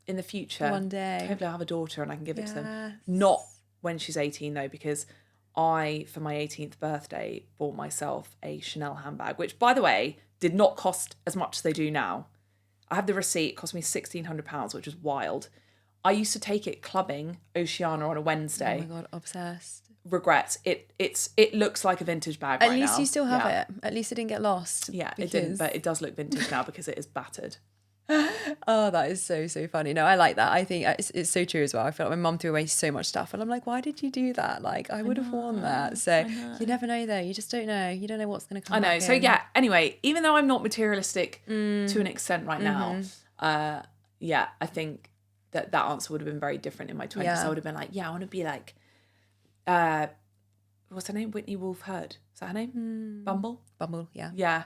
Speaker 1: in the future,
Speaker 2: one day,
Speaker 1: hopefully I'll have a daughter and I can give it to them. Not when she's 18 though, because I, for my 18th birthday, bought myself a Chanel handbag, which, by the way, did not cost as much as they do now. I have the receipt, it cost me £1,600, which was wild. I used to take it clubbing Oceana on a Wednesday.
Speaker 2: Oh my God, obsessed.
Speaker 1: Regrets. It looks like a vintage bag
Speaker 2: At
Speaker 1: right now.
Speaker 2: At least you still have it. At least it didn't get lost.
Speaker 1: Yeah, it didn't, but it does look vintage now because it is battered.
Speaker 2: Oh, that is so funny. No, I like that. I think it's so true as well. I feel like my mum threw away so much stuff and I'm like, why did you do that? Like, I would have worn that. So you never know though. You just don't know. You don't know what's going to come back
Speaker 1: So
Speaker 2: in.
Speaker 1: yeah, anyway, even though I'm not materialistic to an extent right now, I think that answer would have been very different in my 20s.
Speaker 2: Yeah.
Speaker 1: I would have been like, yeah, I want to be like, what's her name? Whitney Wolfe Herd. Is that her name? Bumble,
Speaker 2: yeah.
Speaker 1: Yeah.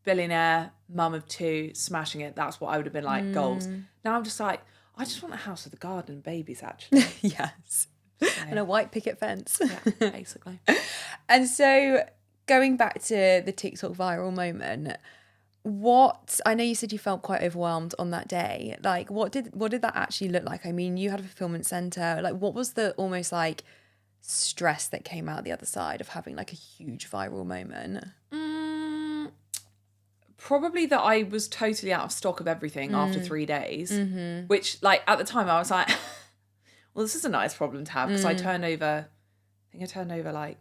Speaker 1: Billionaire, mum of two, smashing it. That's what I would have been like, goals. Now I'm just like, I just want a house with a garden and babies, actually.
Speaker 2: Yes. So. And a white picket fence.
Speaker 1: Yeah, basically.
Speaker 2: And so going back to the TikTok viral moment, I know you said you felt quite overwhelmed on that day. Like, what did that actually look like? I mean, you had a fulfillment center. Like, what was the almost like stress that came out the other side of having like a huge viral moment?
Speaker 1: Probably that I was totally out of stock of everything after 3 days, which, like, at the time I was like, well, this is a nice problem to have, because I turned over like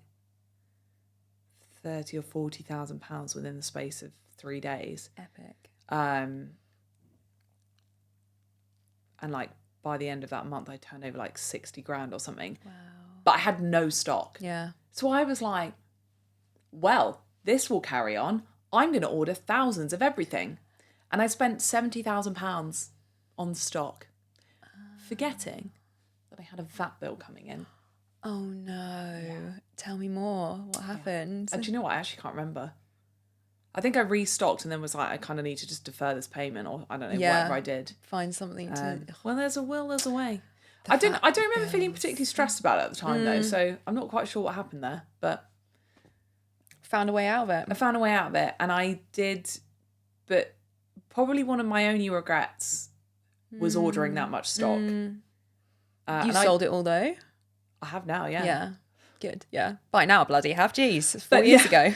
Speaker 1: 30 or 40,000 pounds within the space of 3 days.
Speaker 2: Epic.
Speaker 1: And like by the end of that month I turned over like 60 grand or something.
Speaker 2: Wow.
Speaker 1: But I had no stock.
Speaker 2: Yeah.
Speaker 1: So I was like, well, this will carry on. I'm going to order thousands of everything. And I spent £70,000 on stock, forgetting that I had a VAT bill coming in.
Speaker 2: Oh no. Yeah. Tell me more. What happened?
Speaker 1: And do you know what? I actually can't remember. I think I restocked and then was like, I kind of need to just defer this payment, or I don't know, whatever I did.
Speaker 2: Find something to...
Speaker 1: Well, there's a will, there's a way. I don't remember feeling particularly stressed about it at the time though, so I'm not quite sure what happened there, but...
Speaker 2: Found a way out of it.
Speaker 1: I found a way out of it, and I did, but probably one of my only regrets was ordering that much stock.
Speaker 2: You sold it all though?
Speaker 1: I have now, yeah.
Speaker 2: Yeah. Good. Yeah. By now, bloody have. Jeez. 4 years ago.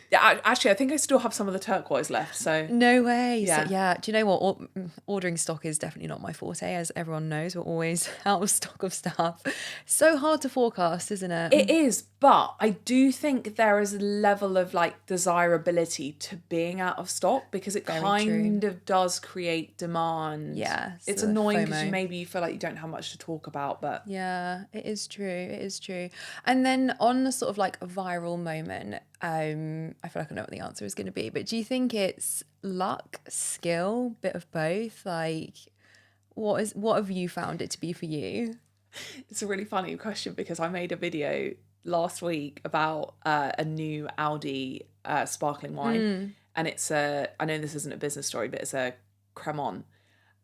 Speaker 1: Yeah, actually, I think I still have some of the turquoise left. So
Speaker 2: no way.
Speaker 1: Yeah.
Speaker 2: So, yeah. Do you know what? Ordering stock is definitely not my forte, as everyone knows. We're always out of stock of stuff. So hard to forecast, isn't it?
Speaker 1: It is, but I do think there is a level of like desirability to being out of stock, because it kind of does create demand.
Speaker 2: Yeah.
Speaker 1: It's annoying because maybe you feel like you don't have much to talk about, but
Speaker 2: yeah, it is true. It is true. And then on the sort of like a viral moment, I feel like I know what the answer is going to be, but do you think it's luck, skill, bit of both? Like, what have you found it to be for you?
Speaker 1: It's a really funny question, because I made a video last week about a new Audi sparkling wine, and it's I know this isn't a business story, but it's a Cremant,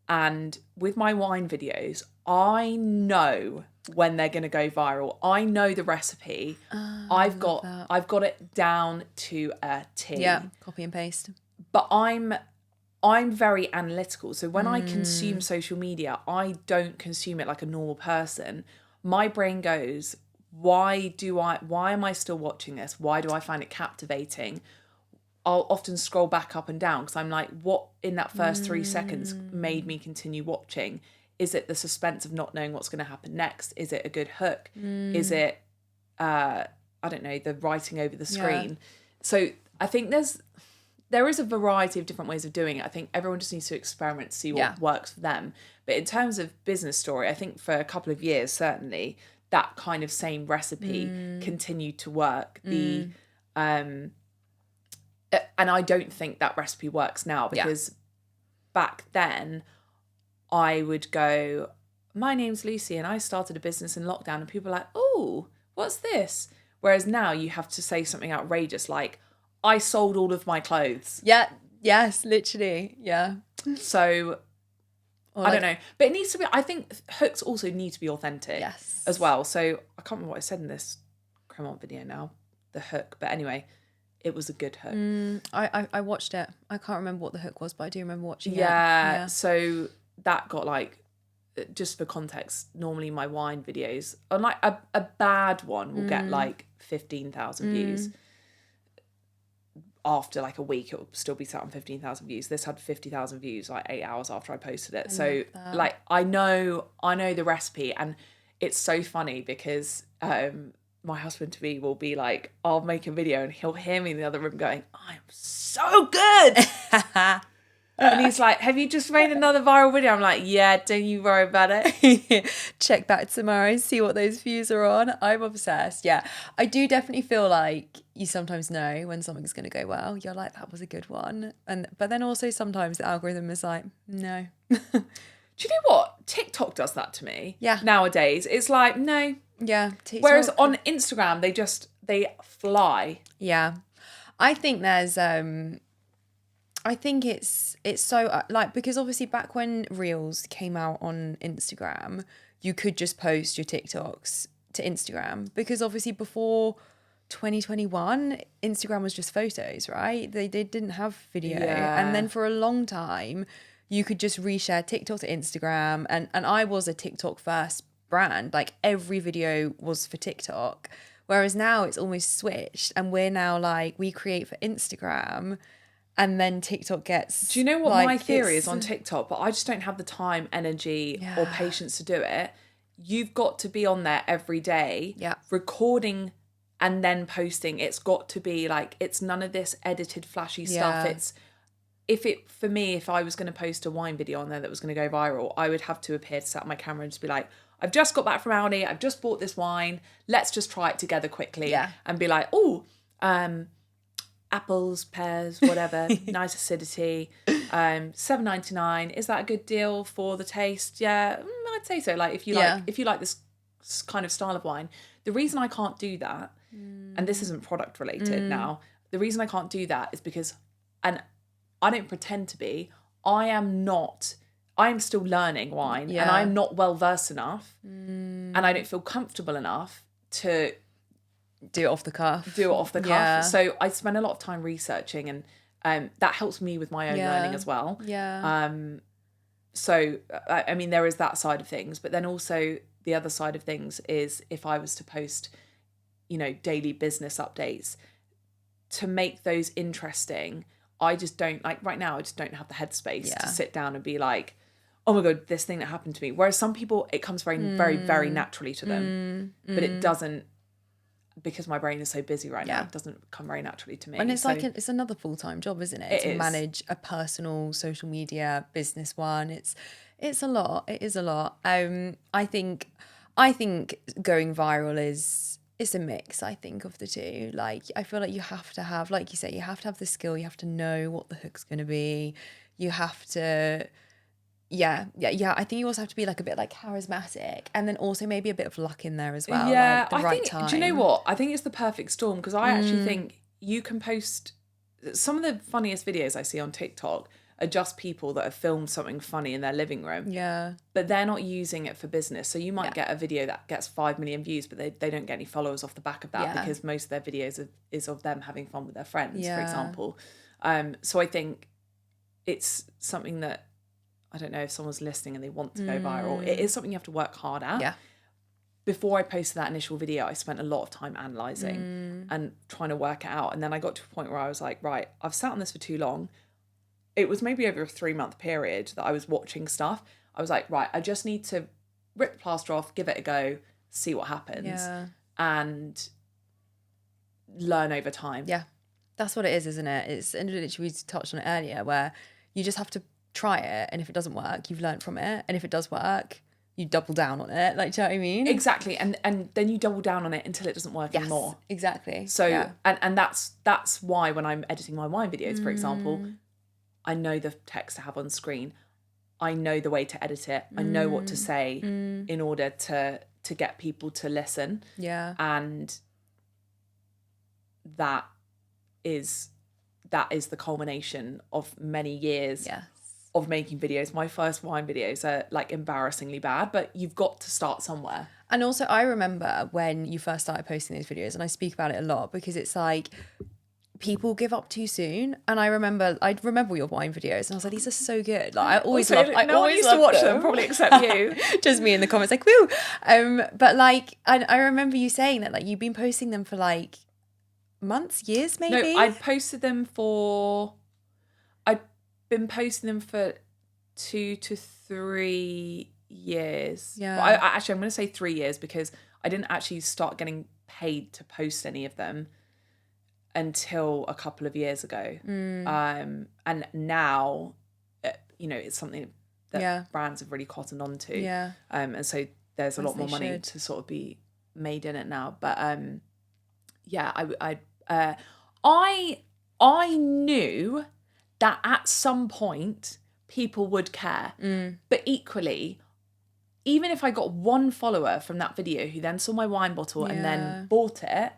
Speaker 1: And with my wine videos, I know when they're going to go viral. I know the recipe. I've got it down to a T.
Speaker 2: Yeah, copy and paste.
Speaker 1: But I'm very analytical. So when I consume social media, I don't consume it like a normal person. My brain goes, why am I still watching this? Why do I find it captivating? I'll often scroll back up and down because I'm like, what in that first 3 seconds made me continue watching? Is it the suspense of not knowing what's going to happen next? Is it a good hook? Is it, I don't know, the writing over the screen? Yeah. So I think there is a variety of different ways of doing it. I think everyone just needs to experiment to see what works for them. But in terms of business story, I think for a couple of years, certainly, that kind of same recipe continued to work. And I don't think that recipe works now because back then I would go, my name's Lucy and I started a business in lockdown, and people are like, oh, what's this? Whereas now you have to say something outrageous like, I sold all of my clothes.
Speaker 2: Yeah. Yes, literally. Yeah.
Speaker 1: So I don't know. But it needs to be, I think hooks also need to be authentic as well. So I can't remember what I said in this Cremant video now, the hook. But anyway, it was a good hook.
Speaker 2: I watched it. I can't remember what the hook was, but I do remember watching it.
Speaker 1: Yeah. So that got like, just for context, normally my wine videos, unlike a bad one will get like 15,000 views. After like a week, it will still be sat on 15,000 views. This had 50,000 views like 8 hours after I posted it. So like I know the recipe, and it's so funny because my husband to be will be like, I'll make a video and he'll hear me in the other room going, I am so good. And he's like, have you just made another viral video? I'm like, yeah, don't you worry about it.
Speaker 2: Check back tomorrow, see what those views are on. I'm obsessed. Yeah, I do definitely feel like you sometimes know when something's going to go well. You're like, that was a good one. But then also sometimes the algorithm is like, no.
Speaker 1: Do you know what? TikTok does that to me.
Speaker 2: Yeah.
Speaker 1: Nowadays. It's like, no.
Speaker 2: Yeah. TikTok.
Speaker 1: Whereas on Instagram, they fly.
Speaker 2: Yeah. I think there's... I think it's so like, because obviously back when Reels came out on Instagram, you could just post your TikToks to Instagram, because obviously before 2021, Instagram was just photos, right? They didn't have video.
Speaker 1: Yeah.
Speaker 2: And then for a long time, you could just reshare TikTok to Instagram. And I was a TikTok first brand. Like every video was for TikTok. Whereas now it's almost switched, and we're now like, we create for Instagram. And then TikTok gets...
Speaker 1: Do you know what my theory is on TikTok? But I just don't have the time, energy or patience to do it. You've got to be on there every day, recording and then posting. It's got to be like, it's none of this edited flashy stuff. It's, for me, if I was going to post a wine video on there that was going to go viral, I would have to appear to set up my camera and just be like, I've just got back from Aldi, I've just bought this wine, let's just try it together quickly. And be like, apples, pears, whatever, nice acidity, $7.99. Is that a good deal for the taste? Yeah, I'd say so. Like if you like this kind of style of wine, the reason I can't do that, and this isn't product related now, the reason I can't do that is because, and I don't pretend to be, I am still learning wine, and I'm not well versed enough, and I don't feel comfortable enough to
Speaker 2: do it off the cuff.
Speaker 1: So I spend a lot of time researching, and that helps me with my own learning as well. So I mean, there is that side of things, but then also the other side of things is if I was to post, daily business updates, to make those interesting, I just don't, like right now, I just don't have the headspace to sit down and be like, oh my God, this thing that happened to me. Whereas some people, it comes very, very, very naturally to them, but it doesn't, because my brain is so busy right now, it doesn't come very naturally to me.
Speaker 2: And it's like it's another full-time job, isn't it? To manage a personal social media business one. It's a lot. It is a lot. I think going viral it's a mix, I think, of the two. Like I feel like you have to have, like you say, you have to have the skill, you have to know what the hook's gonna be. You have to I think you also have to be like a bit like charismatic, and then also maybe a bit of luck in there as well.
Speaker 1: Yeah,
Speaker 2: like the right time.
Speaker 1: Do you know what? I think it's the perfect storm, because I actually think you can post some of the funniest videos I see on TikTok are just people that have filmed something funny in their living room.
Speaker 2: Yeah.
Speaker 1: But they're not using it for business. So you might get a video that gets 5 million views, but they don't get any followers off the back of that because most of their videos is of them having fun with their friends, for example. So I think it's something that, I don't know if someone's listening and they want to go viral. It is something you have to work hard at.
Speaker 2: Yeah.
Speaker 1: Before I posted that initial video, I spent a lot of time analysing and trying to work it out. And then I got to a point where I was like, right, I've sat on this for too long. It was maybe over a 3-month period that I was watching stuff. I was like, right, I just need to rip the plaster off, give it a go, see what happens, and learn over time.
Speaker 2: Yeah, that's what it is, isn't it? It's, and literally we touched on it earlier, where you just have to try it, and if it doesn't work, you've learned from it, and if it does work, you double down on it. Like, do you know what I mean?
Speaker 1: Exactly, and then you double down on it until it doesn't work anymore.
Speaker 2: Exactly.
Speaker 1: So and that's why when I'm editing my wine videos, for example, I know the text to have on screen. I know the way to edit it. I know what to say in order to get people to listen.
Speaker 2: Yeah.
Speaker 1: And that is the culmination of many years of making videos. My first wine videos are like embarrassingly bad, but you've got to start somewhere.
Speaker 2: And also I remember when you first started posting those videos, and I speak about it a lot because it's like, people give up too soon. And I remember your wine videos, and I was like, these are so good. Like, I always
Speaker 1: also,
Speaker 2: loved,
Speaker 1: no one used to watch them, probably except you.
Speaker 2: Just me in the comments like, woo. But like, I remember you saying that like you've been posting them for like months, years, maybe.
Speaker 1: No, I'd been posting them for 2 to 3 years.
Speaker 2: Yeah.
Speaker 1: But I'm going to say 3 years because I didn't actually start getting paid to post any of them until a couple of years ago. And now, it's something that brands have really cottoned onto.
Speaker 2: Yeah.
Speaker 1: And so there's a lot more money to sort of be made in it now. But I knew that at some point people would care. But equally, even if I got one follower from that video who then saw my wine bottle and then bought it,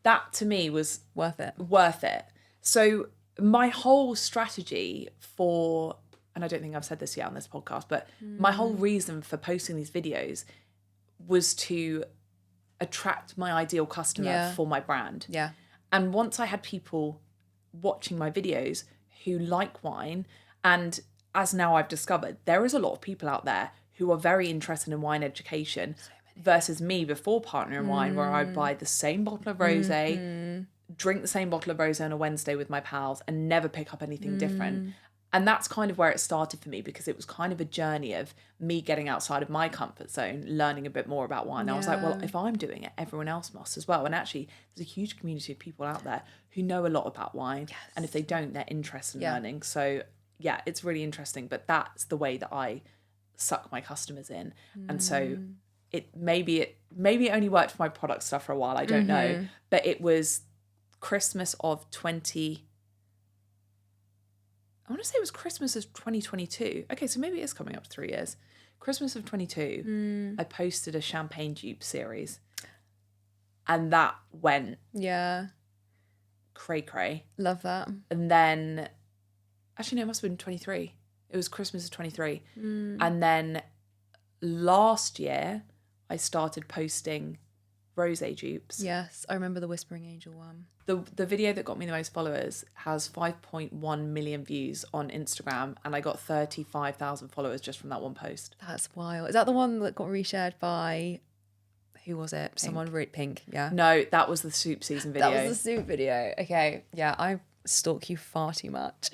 Speaker 1: that to me was
Speaker 2: worth it.
Speaker 1: So my whole strategy for, and I don't think I've said this yet on this podcast, but my whole reason for posting these videos was to attract my ideal customer for my brand.
Speaker 2: Yeah.
Speaker 1: And once I had people watching my videos who like wine, and as now I've discovered, there is a lot of people out there who are very interested in wine education versus me before Partner in Wine, where I'd buy the same bottle of rosé, drink the same bottle of rosé on a Wednesday with my pals and never pick up anything different. And that's kind of where it started for me, because it was kind of a journey of me getting outside of my comfort zone, learning a bit more about wine. I was like, well, if I'm doing it, everyone else must as well. And actually, there's a huge community of people out there who know a lot about wine. Yes. And if they don't, they're interested in learning. So yeah, it's really interesting. But that's the way that I suck my customers in. And so it only worked for my product stuff for a while. I don't know. But it was Christmas of 2022. Okay, so maybe it is coming up to 3 years. Christmas of 22, I posted a champagne dupe series. And that went cray.
Speaker 2: Love that.
Speaker 1: And then, actually no, it must have been 23. It was Christmas of 23. And then last year, I started posting rosé dupes.
Speaker 2: Yes, I remember the Whispering Angel one.
Speaker 1: The video that got me the most followers has 5.1 million views on Instagram, and I got 35,000 followers just from that one post.
Speaker 2: That's wild. Is that the one that got reshared by, who was it? Someone really Pink, yeah.
Speaker 1: No, that was the soup season video.
Speaker 2: That was the soup video. Okay, yeah, I stalk you far too much.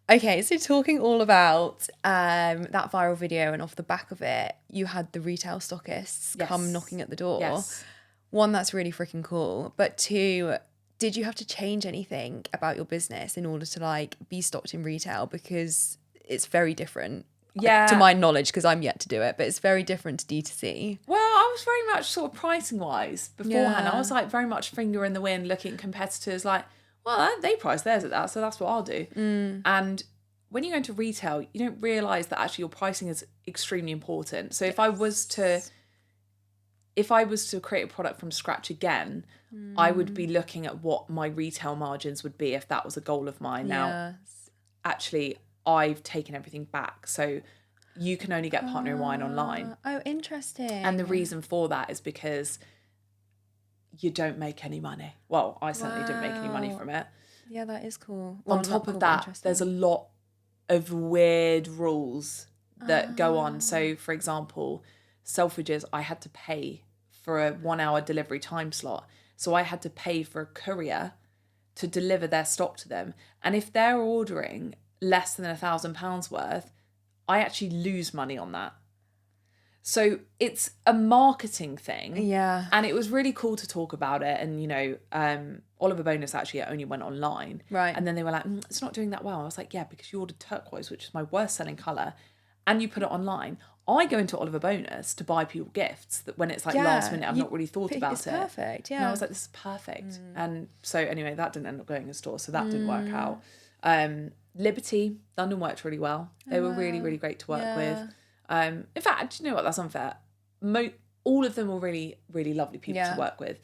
Speaker 2: Okay, so talking all about that viral video, and off the back of it, you had the retail stockists come knocking at the door.
Speaker 1: Yes.
Speaker 2: One, that's really freaking cool. But two, did you have to change anything about your business in order to like be stocked in retail? Because it's very different. To my knowledge, because I'm yet to do it, but it's very different to D2C.
Speaker 1: Well, I was very much sort of pricing wise beforehand. I was like very much finger in the wind, looking at competitors like, well, they price theirs at that, so that's what I'll do. And when you go into retail, you don't realise that actually your pricing is extremely important. So if I was to create a product from scratch again, I would be looking at what my retail margins would be if that was a goal of mine. Now, actually I've taken everything back. So you can only get Partner in Wine online.
Speaker 2: Oh, interesting.
Speaker 1: And the reason for that is because you don't make any money. Well, I certainly didn't make any money from it.
Speaker 2: Yeah, that is cool.
Speaker 1: On top of that, there's a lot of weird rules that go on. So, for example, Selfridges, I had to pay for a 1 hour delivery time slot. So I had to pay for a courier to deliver their stock to them. And if they're ordering less than £1,000 worth, I actually lose money on that. So it's a marketing thing.
Speaker 2: Yeah.
Speaker 1: And it was really cool to talk about it. And, you know, Oliver Bonus actually only went online.
Speaker 2: Right.
Speaker 1: And then they were like, it's not doing that well. I was like, yeah, because you ordered turquoise, which is my worst selling colour, and you put it online. I go into Oliver Bonus to buy people gifts that when it's like last minute, I've not really thought about
Speaker 2: it's
Speaker 1: it.
Speaker 2: Perfect, yeah.
Speaker 1: And I was like, this is perfect. And so anyway, that didn't end up going in store. So that didn't work out. Liberty, London worked really well. They were really, really great to work with. In fact, you know what? That's unfair. All of them were really, really lovely people to work with.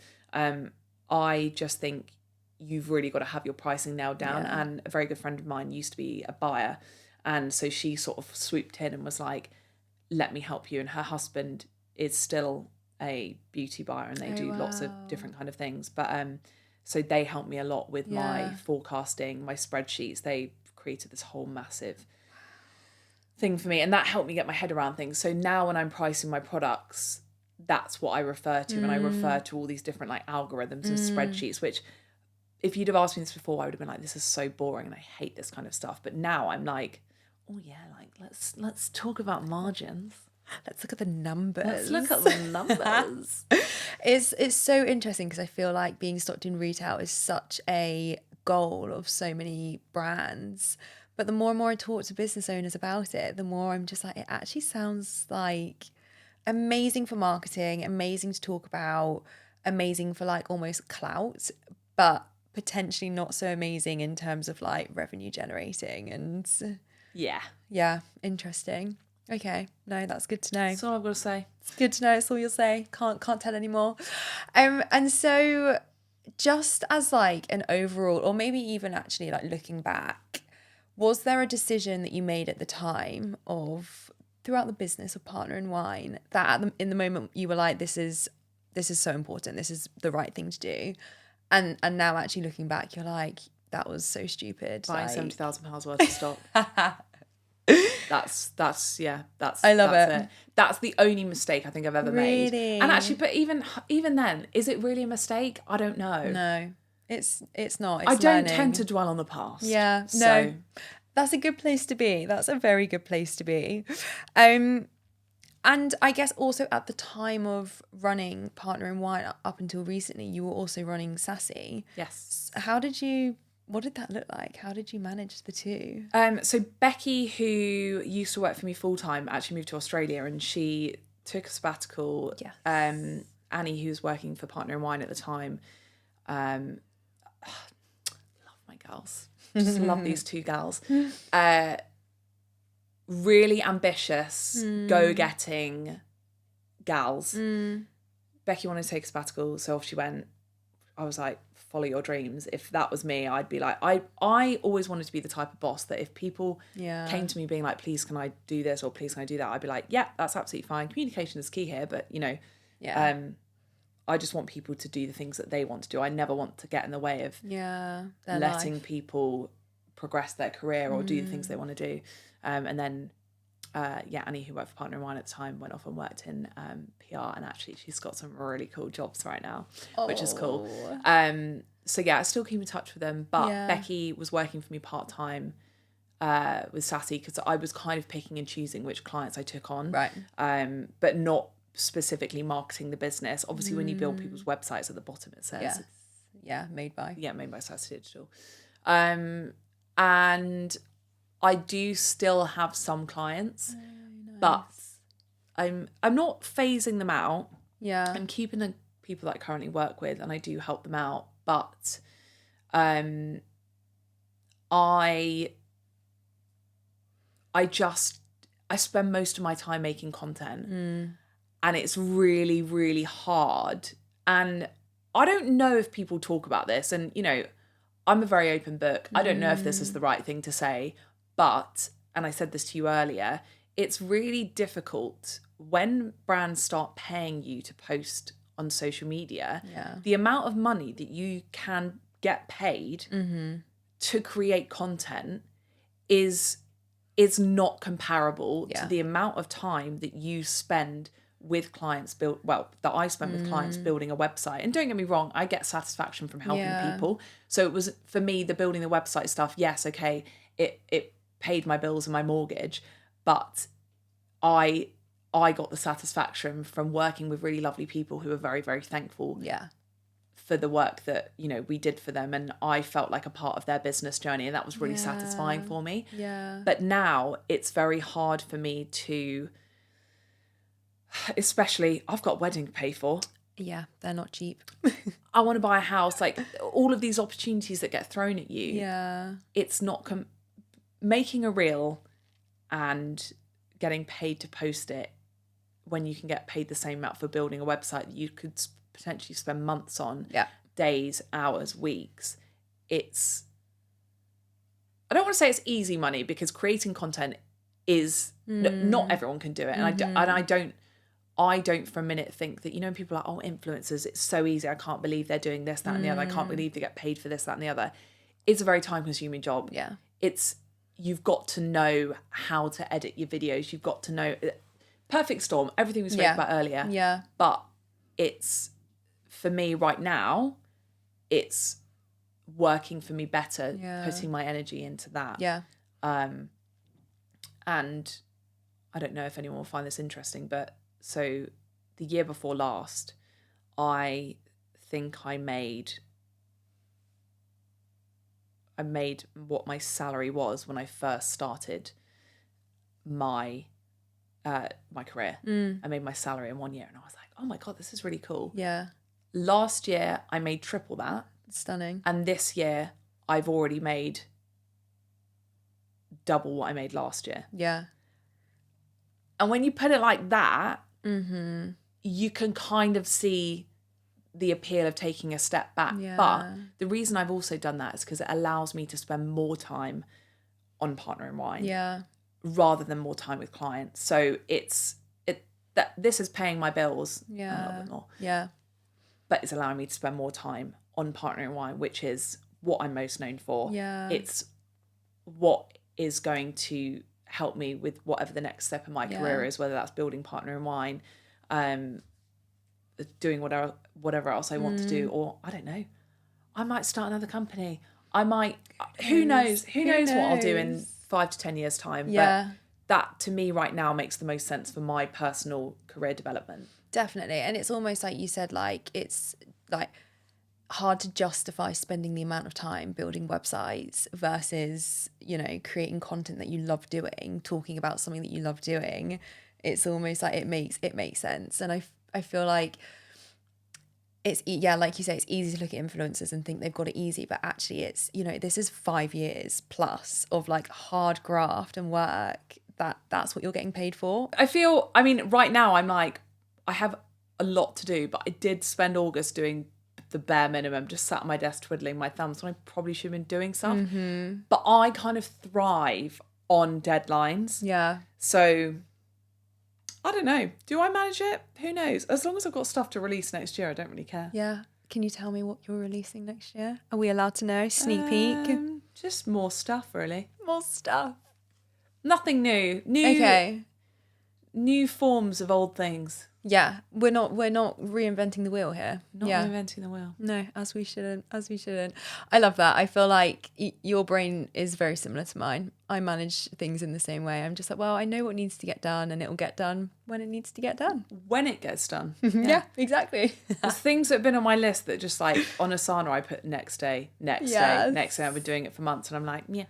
Speaker 1: I just think you've really got to have your pricing nailed down. Yeah. And a very good friend of mine used to be a buyer. And so she sort of swooped in and was like, let me help you. And her husband is still a beauty buyer and they do lots of different kind of things. But so they helped me a lot with my forecasting, my spreadsheets. They created this whole massive thing for me. And that helped me get my head around things. So now when I'm pricing my products, that's what I refer to. And I refer to all these different like algorithms and spreadsheets, which if you'd have asked me this before, I would have been like, this is so boring and I hate this kind of stuff. But now I'm like, oh yeah, like let's talk about margins.
Speaker 2: Let's look at the numbers.
Speaker 1: Let's look at the numbers.
Speaker 2: It's so interesting because I feel like being stocked in retail is such a goal of so many brands. But the more and more I talk to business owners about it, the more I'm just like, it actually sounds like amazing for marketing, amazing to talk about, amazing for like almost clout, but potentially not so amazing in terms of like revenue generating and yeah, interesting. Okay, no, that's good to know.
Speaker 1: That's all I've got to say.
Speaker 2: It's good to know. It's all you'll say. Can't tell anymore. And so just as like an overall, or maybe even actually like looking back, was there a decision that you made at the time of throughout the business of Partner in Wine that in the moment you were like, this is so important, this is the right thing to do, and now actually looking back, you're like, that was so stupid.
Speaker 1: Buying
Speaker 2: like...
Speaker 1: £70,000 worth of stock. That's
Speaker 2: I love it.
Speaker 1: That's the only mistake I think I've ever made.
Speaker 2: Really?
Speaker 1: And actually, but even then, is it really a mistake? I don't know.
Speaker 2: No, it's not. It's
Speaker 1: I don't
Speaker 2: learning.
Speaker 1: tend to dwell on the past.
Speaker 2: Yeah,
Speaker 1: so.
Speaker 2: no, that's a good place to be. That's a very good place to be. And I guess also at the time of running Partner in Wine up until recently, you were also running Sassy.
Speaker 1: Yes.
Speaker 2: What did that look like? How did you manage the two?
Speaker 1: So Becky, who used to work for me full time, actually moved to Australia and she took a sabbatical.
Speaker 2: Yes.
Speaker 1: Annie, who was working for Partner in Wine at the time, love my gals. Just love these two gals. Really ambitious, go-getting gals. Becky wanted to take a sabbatical, so off she went. I was like, follow your dreams. If that was me, I'd be like, I always wanted to be the type of boss that if people came to me being like, please can I do this or please can I do that, I'd be like, yeah, that's absolutely fine. Communication is key here, but you know, I just want people to do the things that they want to do. I never want to get in the way of letting people progress their career or do the things they want to do. And then Annie, who worked for Partner in Wine at the time, went off and worked in PR, and actually she's got some really cool jobs right now, which is cool. So yeah, I still keep in touch with them, but Becky was working for me part-time with Sassy because I was kind of picking and choosing which clients I took on,
Speaker 2: right?
Speaker 1: But not specifically marketing the business. Obviously, when you build people's websites, at the bottom it says
Speaker 2: made by
Speaker 1: Sassy Digital. And I do still have some clients, nice. But I'm not phasing them out.
Speaker 2: Yeah,
Speaker 1: I'm keeping the people that I currently work with, and I do help them out. But I spend most of my time making content, and it's really, really hard. And I don't know if people talk about this, and you know, I'm a very open book. I don't know if this is the right thing to say, But, and I said this to you earlier, it's really difficult when brands start paying you to post on social media.
Speaker 2: Yeah.
Speaker 1: The amount of money that you can get paid to create content is not comparable to the amount of time that you spend with clients that I spend with clients building a website. And don't get me wrong, I get satisfaction from helping people. So it was, for me, the building the website stuff, yes, okay, it paid my bills and my mortgage, but I got the satisfaction from working with really lovely people who are very, very thankful for the work that, you know, we did for them. And I felt like a part of their business journey, and that was really satisfying for me.
Speaker 2: Yeah.
Speaker 1: But now it's very hard for me to, especially, I've got a wedding to pay for.
Speaker 2: Yeah, they're not cheap.
Speaker 1: I want to buy a house. Like, all of these opportunities that get thrown at you.
Speaker 2: Yeah.
Speaker 1: It's not making a reel and getting paid to post it when you can get paid the same amount for building a website that you could potentially spend months on, days, hours, weeks. I don't want to say it's easy money, because creating content is not everyone can do it. And I don't for a minute think that, you know, people are like, oh, influencers, it's so easy, I can't believe they're doing this, that and the other, I can't believe they get paid for this, that and the other. It's a very time consuming job.
Speaker 2: Yeah.
Speaker 1: You've got to know how to edit your videos. You've got to know, perfect storm, everything we spoke about earlier.
Speaker 2: Yeah.
Speaker 1: But it's, for me right now, it's working for me better, putting my energy into that.
Speaker 2: Yeah.
Speaker 1: And I don't know if anyone will find this interesting, but so the year before last, I think I made what my salary was when I first started my career. I made my salary in 1 year, and I was like, oh my God, this is really cool.
Speaker 2: Yeah.
Speaker 1: Last year, I made triple that.
Speaker 2: Stunning.
Speaker 1: And this year, I've already made double what I made last year.
Speaker 2: Yeah.
Speaker 1: And when you put it like that, you can kind of see the appeal of taking a step back.
Speaker 2: Yeah.
Speaker 1: But the reason I've also done that is because it allows me to spend more time on Partner in Wine.
Speaker 2: Yeah.
Speaker 1: Rather than more time with clients. So that this is paying my bills a little bit more.
Speaker 2: Yeah.
Speaker 1: But it's allowing me to spend more time on Partner in Wine, which is what I'm most known for.
Speaker 2: Yeah.
Speaker 1: It's what is going to help me with whatever the next step in my career is, whether that's building Partner in Wine, doing whatever else I want to do, or I don't know, I might start another company. I might, who knows what I'll do in 5 to 10 years time.
Speaker 2: Yeah.
Speaker 1: But that to me right now makes the most sense for my personal career development.
Speaker 2: Definitely. And it's almost like you said, like, it's like hard to justify spending the amount of time building websites versus, you know, creating content that you love doing, talking about something that you love doing. It's almost like it makes sense. And I feel like it's, like you say, it's easy to look at influencers and think they've got it easy, but actually it's, you know, this is 5 years plus of like hard graft and work that's what you're getting paid for.
Speaker 1: I mean, right now I'm like, I have a lot to do, but I did spend August doing the bare minimum, just sat at my desk twiddling my thumbs when I probably should have been doing stuff. But I kind of thrive on deadlines.
Speaker 2: Yeah.
Speaker 1: So I don't know. Do I manage it? Who knows? As long as I've got stuff to release next year, I don't really care.
Speaker 2: Yeah. Can you tell me what you're releasing next year? Are we allowed to know? Sneak peek?
Speaker 1: Just more stuff, really.
Speaker 2: More stuff.
Speaker 1: Nothing new.
Speaker 2: Okay.
Speaker 1: New forms of old things.
Speaker 2: Yeah, we're not reinventing the wheel here.
Speaker 1: Not reinventing the wheel.
Speaker 2: No, as we shouldn't. I love that. I feel like your brain is very similar to mine. I manage things in the same way. I'm just like, well, I know what needs to get done, and it will get done when it needs to get done.
Speaker 1: When it gets done.
Speaker 2: Yeah, exactly.
Speaker 1: There's things that have been on my list that just like on Asana I put next day. I've been doing it for months, and I'm like, yeah.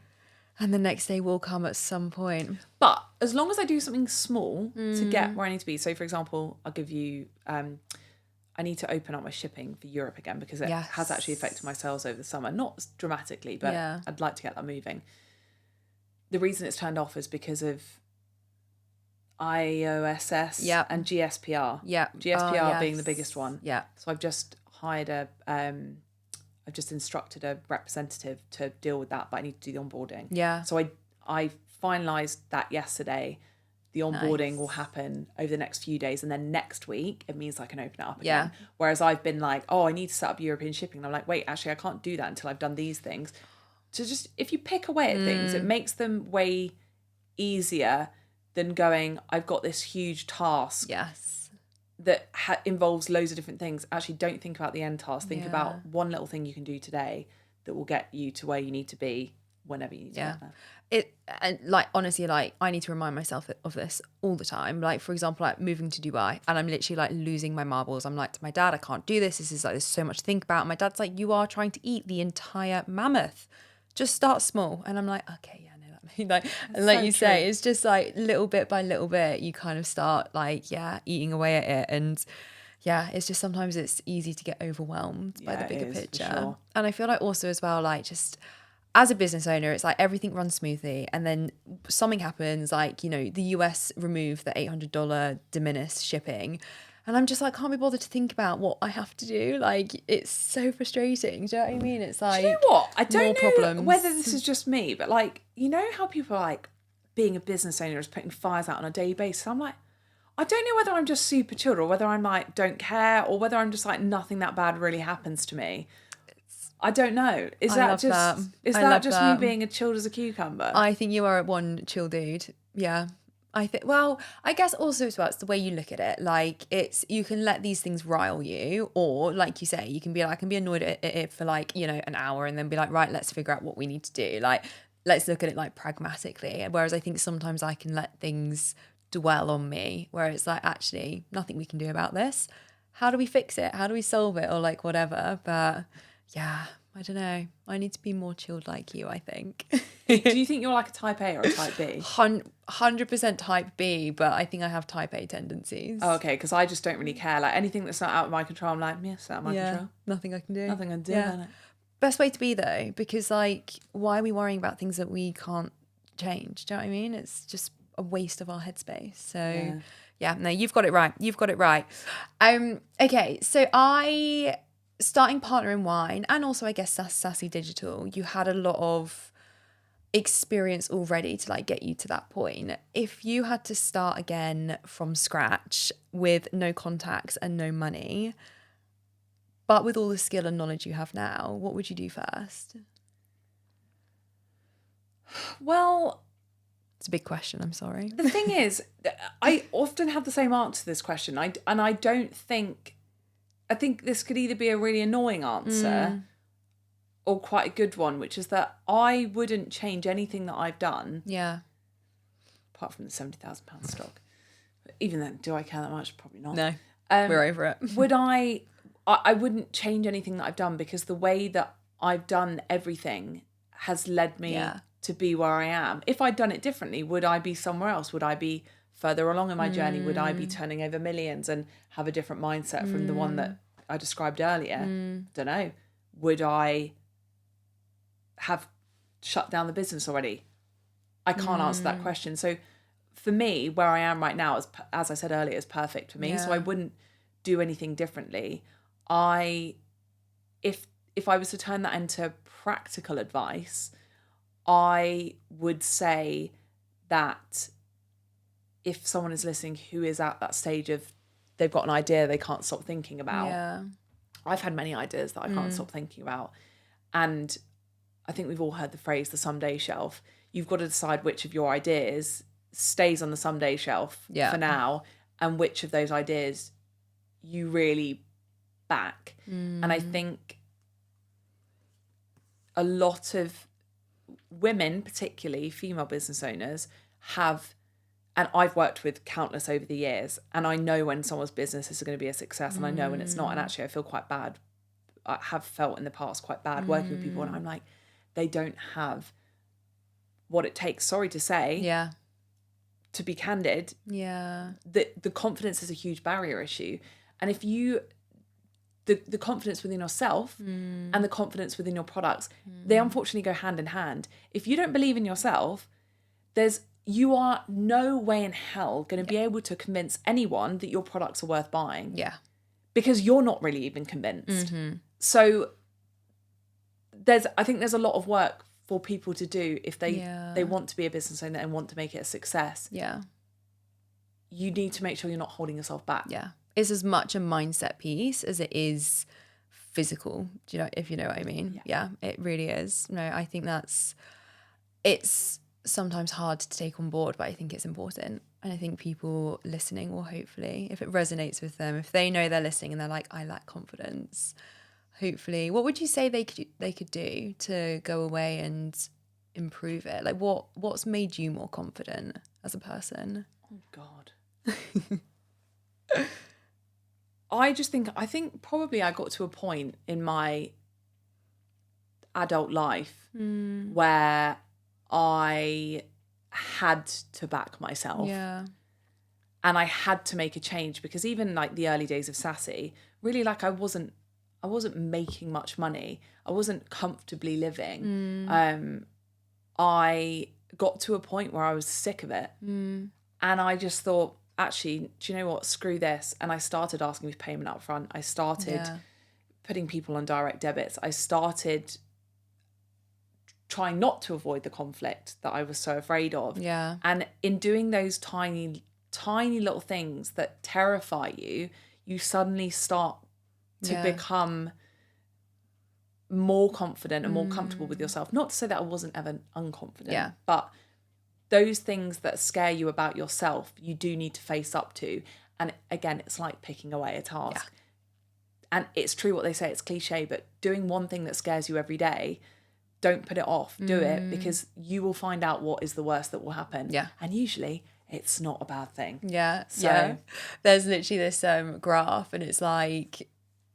Speaker 2: And the next day will come at some point.
Speaker 1: But as long as I do something small to get where I need to be. So, for example, I'll give you, I need to open up my shipping for Europe again, because it has actually affected my sales over the summer. Not dramatically, but I'd like to get that moving. The reason it's turned off is because of IOSS and GSPR.
Speaker 2: Yeah.
Speaker 1: GSPR being the biggest one.
Speaker 2: Yeah.
Speaker 1: So I've just hired I've just instructed a representative to deal with that, but I need to do the onboarding.
Speaker 2: Yeah.
Speaker 1: So I finalised that yesterday. The onboarding will happen over the next few days, and then next week it means I can open it up again. Whereas I've been like, oh, I need to set up European shipping. And I'm like, wait, actually I can't do that until I've done these things. So just, if you pick away at things, it makes them way easier than going, I've got this huge task that involves loads of different things. Actually, don't think about the end task. Think about one little thing you can do today that will get you to where you need to be whenever you need to get there.
Speaker 2: And like, honestly, like, I need to remind myself of this all the time. Like, for example, like moving to Dubai, and I'm literally like losing my marbles. I'm like to my dad, I can't do this. This is like, there's so much to think about. And my dad's like, you are trying to eat the entire mammoth. Just start small. And I'm like, okay, yeah, no, that means like, and like so you say, it's just like little bit by little bit, you kind of start like, eating away at it. And it's just sometimes it's easy to get overwhelmed by the bigger picture. Sure. And I feel like also as well, like, just as a business owner, it's like everything runs smoothly, and then something happens, like, you know, the US removed the $800 de minimis shipping, and I'm just like, can't be bothered to think about what I have to do. Like, it's so frustrating. Do you know what I mean? It's like,
Speaker 1: do you know what? I don't know
Speaker 2: problems.
Speaker 1: Whether this is just me, but like, you know how people are like, being a business owner is putting fires out on a daily basis. I'm like, I don't know whether I'm just super chilled, or whether I'm like, don't care, or whether I'm just like, nothing that bad really happens to me. I don't know. Is that just me being as chilled as a cucumber?
Speaker 2: I think you are one chill dude. Yeah. I think, well, I guess also as well, it's the way you look at it. Like, it's, you can let these things rile you, or like you say, you can be like, I can be annoyed at it for like, you know, an hour, and then be like, right, let's figure out what we need to do. Like, let's look at it like pragmatically. Whereas I think sometimes I can let things dwell on me, where it's like, actually, nothing we can do about this. How do we fix it? How do we solve it? Or like whatever. But yeah, I don't know. I need to be more chilled like you, I think.
Speaker 1: Do you think you're like a type A or a type B?
Speaker 2: 100% type B, but I think I have type A tendencies.
Speaker 1: Oh, okay, because I just don't really care. Like, anything that's not out of my control, I'm like, it's out of my control.
Speaker 2: Nothing I can do.
Speaker 1: Nothing I can do.
Speaker 2: Yeah. Best way to be, though, because like, why are we worrying about things that we can't change? Do you know what I mean? It's just a waste of our headspace. So no, you've got it right. You've got it right. Okay, so starting Partner in Wine, and also I guess Sassy Digital, you had a lot of experience already to like get you to that point. If you had to start again from scratch with no contacts and no money, but with all the skill and knowledge you have now, what would you do first?
Speaker 1: Well,
Speaker 2: it's a big question, I'm sorry.
Speaker 1: The thing is, I often have the same answer to this question. I think this could either be a really annoying answer or quite a good one, which is that I wouldn't change anything that I've done.
Speaker 2: Yeah.
Speaker 1: Apart from the £70,000 stock. Even then, do I care that much? Probably not.
Speaker 2: No, we're over it.
Speaker 1: I wouldn't change anything that I've done, because the way that I've done everything has led me to be where I am. If I'd done it differently, would I be somewhere else? Would I be further along in my journey? Would I be turning over millions and have a different mindset from the one that I described earlier? Don't know. Would I have shut down the business already? I can't answer that question. So for me, where I am right now, as I said earlier, is perfect for me. So I wouldn't do anything differently. If I was to turn that into practical advice, I would say that if someone is listening who is at that stage of they've got an idea they can't stop thinking about. I've had many ideas that I can't stop thinking about. And I think we've all heard the phrase, the someday shelf. You've got to decide which of your ideas stays on the someday shelf for now, and which of those ideas you really back. And I think a lot of women, particularly female business owners, have, and I've worked with countless over the years, and I know when someone's business is going to be a success, and I know when it's not. And actually I feel quite bad. I have felt in the past quite bad working with people, and I'm like, they don't have what it takes, sorry to say, to be candid. The confidence is a huge barrier issue. And if you, the confidence within yourself and the confidence within your products, they unfortunately go hand in hand. If you don't believe in yourself, you are no way in hell going to be able to convince anyone that your products are worth buying. Because you're not really even convinced. So I think there's a lot of work for people to do if they want to be a business owner and want to make it a success.
Speaker 2: Yeah.
Speaker 1: You need to make sure you're not holding yourself back.
Speaker 2: Yeah. It's as much a mindset piece as it is physical. Do you know, if you know what I mean? Yeah, it really is. No, I think it's sometimes hard to take on board, but I think it's important. And I think people listening will hopefully, if it resonates with them, if they know they're listening and they're like, I lack confidence, hopefully, what would you say they could do to go away and improve it? Like what's made you more confident as a person?
Speaker 1: Oh God. I think probably I got to a point in my adult life where I had to back myself.
Speaker 2: Yeah.
Speaker 1: And I had to make a change, because even like the early days of Sassy, really, like I wasn't making much money. I wasn't comfortably living. I got to a point where I was sick of it. And I just thought, actually, do you know what? Screw this. And I started asking for payment up front. I started putting people on direct debits. I started trying not to avoid the conflict that I was so afraid of.
Speaker 2: Yeah.
Speaker 1: And in doing those tiny little things that terrify you, you suddenly start to become more confident and more comfortable with yourself. Not to say that I wasn't ever unconfident, but those things that scare you about yourself, you do need to face up to. And again, it's like picking away a task. Yeah. And it's true what they say, it's cliche, but doing one thing that scares you every day, don't put it off. Do it, because you will find out what is the worst that will happen. Yeah. And usually it's not a bad thing.
Speaker 2: Yeah. So there's literally this graph, and it's like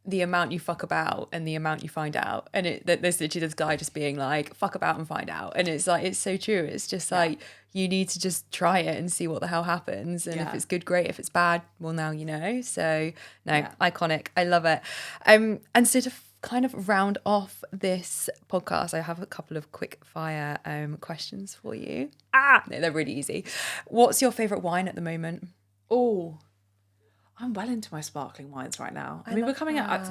Speaker 2: the amount you fuck about and the amount you find out. And there's literally this guy just being like, fuck about and find out. And it's like, it's so true. It's just like, you need to just try it and see what the hell happens. And if it's good, great. If it's bad, well, now you know. So iconic. I love it. And so to kind of round off this podcast, I have a couple of quick fire questions for you. No, they're really easy. What's your favourite wine at the moment?
Speaker 1: Oh, I'm well into my sparkling wines right now. I mean, we're coming out.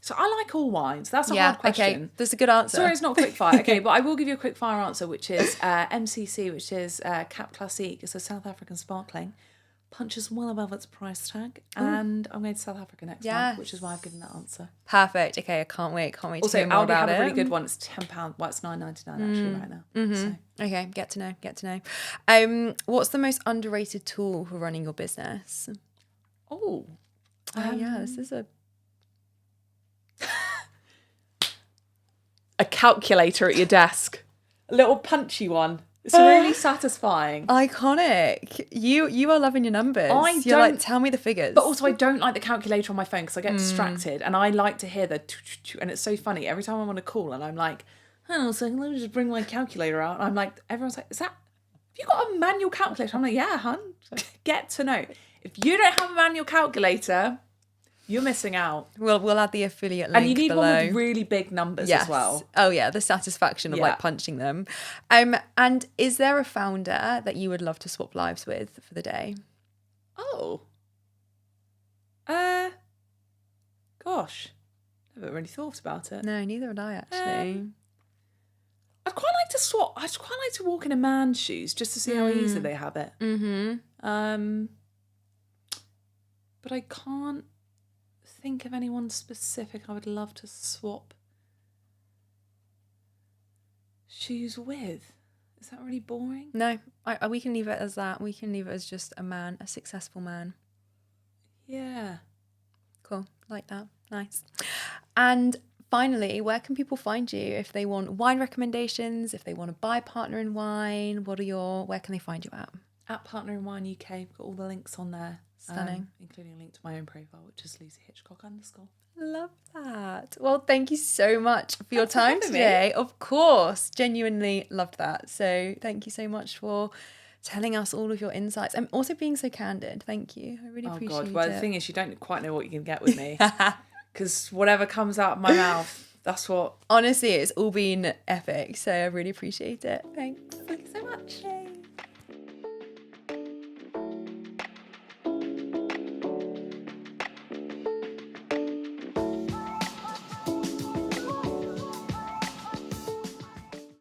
Speaker 1: So I like all wines. That's a hard question.
Speaker 2: Okay, that's a good answer.
Speaker 1: Sorry, it's not quickfire. Okay, but I will give you a quickfire answer, which is MCC, which is Cap Classique. It's a South African sparkling. Punches well above its price tag. And I'm going to South Africa next month, which is why I've given that answer.
Speaker 2: Perfect. Okay, I can't wait. Can't wait to hear more about it.
Speaker 1: Also, Aldi have a really good one. It's £10. Well, it's $9.99 actually right now. So.
Speaker 2: Okay, get to know. What's the most underrated tool for running your business? This is
Speaker 1: a calculator at your desk. A little punchy one. It's really satisfying.
Speaker 2: Iconic. You are loving your numbers. You're like, tell me the figures.
Speaker 1: But also I don't like the calculator on my phone because I get distracted, and I like to hear the and it's so funny. Every time I'm on a call and I'm like, so let me just bring my calculator out. And I'm like, everyone's like, have you got a manual calculator? I'm like, yeah, hun. Get to know. If you don't have a manual calculator, you're missing out.
Speaker 2: We'll add the affiliate link below.
Speaker 1: And you need one with really big numbers as well.
Speaker 2: Oh yeah, the satisfaction of like punching them. And is there a founder that you would love to swap lives with for the day?
Speaker 1: Gosh, I haven't really thought about it.
Speaker 2: No, neither had I actually.
Speaker 1: I'd quite like to swap. I'd quite like to walk in a man's shoes just to see how easy they have it. But I can't think of anyone specific I would love to swap shoes with. Is that really boring?
Speaker 2: No, we can leave it as that. We can leave it as just a man, a successful man.
Speaker 1: Yeah.
Speaker 2: Cool. Like that. Nice. And finally, where can people find you if they want wine recommendations, if they want to buy Partner in Wine? Where can they find you at?
Speaker 1: At Partner in Wine UK. We've got all the links on there.
Speaker 2: Stunning.
Speaker 1: Including a link to my own profile, which is Lucy Hitchcock _.
Speaker 2: Love that. Well, thank you so much for your time today. Of course, genuinely loved that. So thank you so much for telling us all of your insights and also being so candid. Thank you. I really appreciate it.
Speaker 1: Well, the thing is, you don't quite know what you can get with me because whatever comes out of my mouth, that's what.
Speaker 2: Honestly, it's all been epic. So I really appreciate it. Thanks.
Speaker 1: Thank you so much.
Speaker 2: Yay.